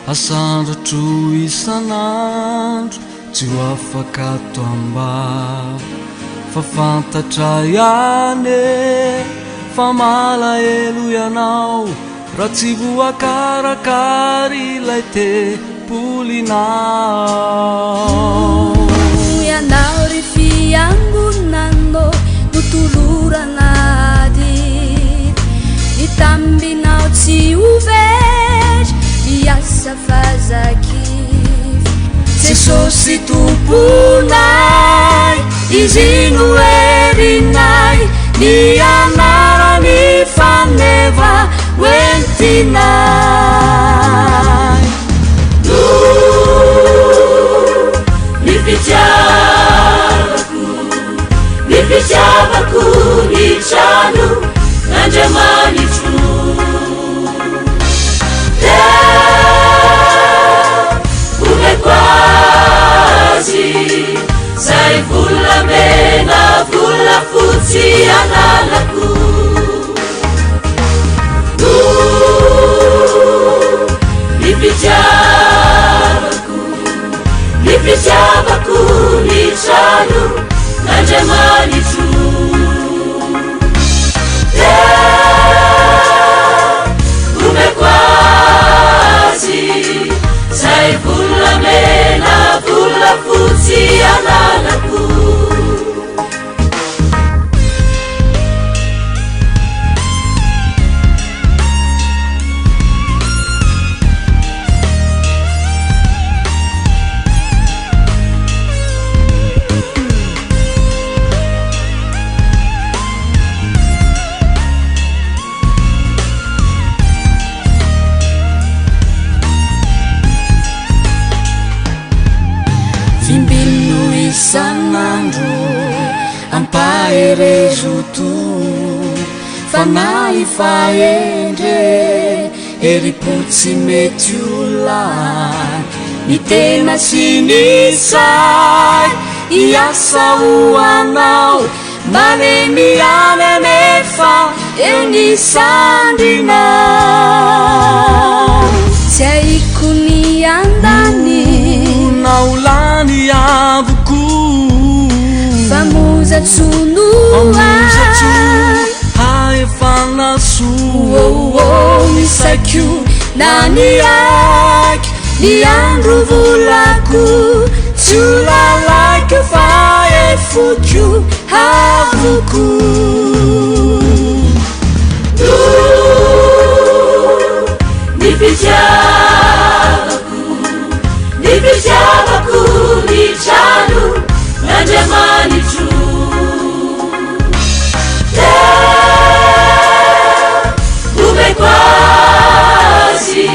Asandro tro isanandro Tsy ho afaka toamba Fa fantatra ihany Fa malahelo ianao Raha tsy voakarakary ilay tempolinao Ianao ry fiangonanao Notoloranady Itambinao tsy overy Miasa fazakivy Jesosy tomponay Izy no herinay Ny anarany faneva hoentinay Ny fitiavako ny trano Andriamanitro Omeko azy Zay volamena volafotsy analako Ny fitiavako ny trano Andriamanitro Omeko azy Zay volamena volafotsy analako Sanandro ampaherezoto Fanay faendre Eripotsy mety olay Ny tena sy ny say Iasa ho anao Mane miany anefa Eo ny sandrinao Tsy haiko ny andany Naolany avoko Famoza tsonoa maikyo na niaiky ny andro volako tsy lalaiky fa efokyo havoko nipitiavako ny trano n'Andriamanitro omeko azy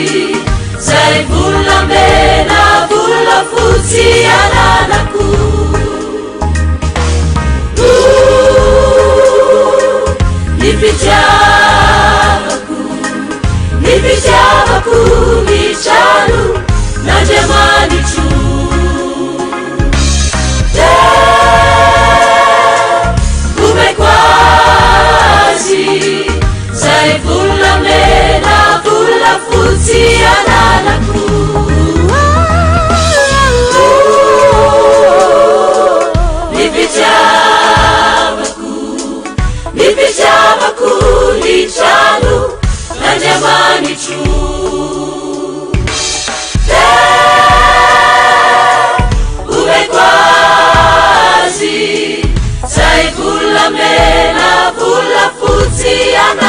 zay volamena volafotsy ananako nipitiavako ny trano n'Andriamanitro omeko azy zay volamena volafotsy ananako nipitiavako ny trano n'Andriamanitro omeko azy zay volamena volafotsy ananako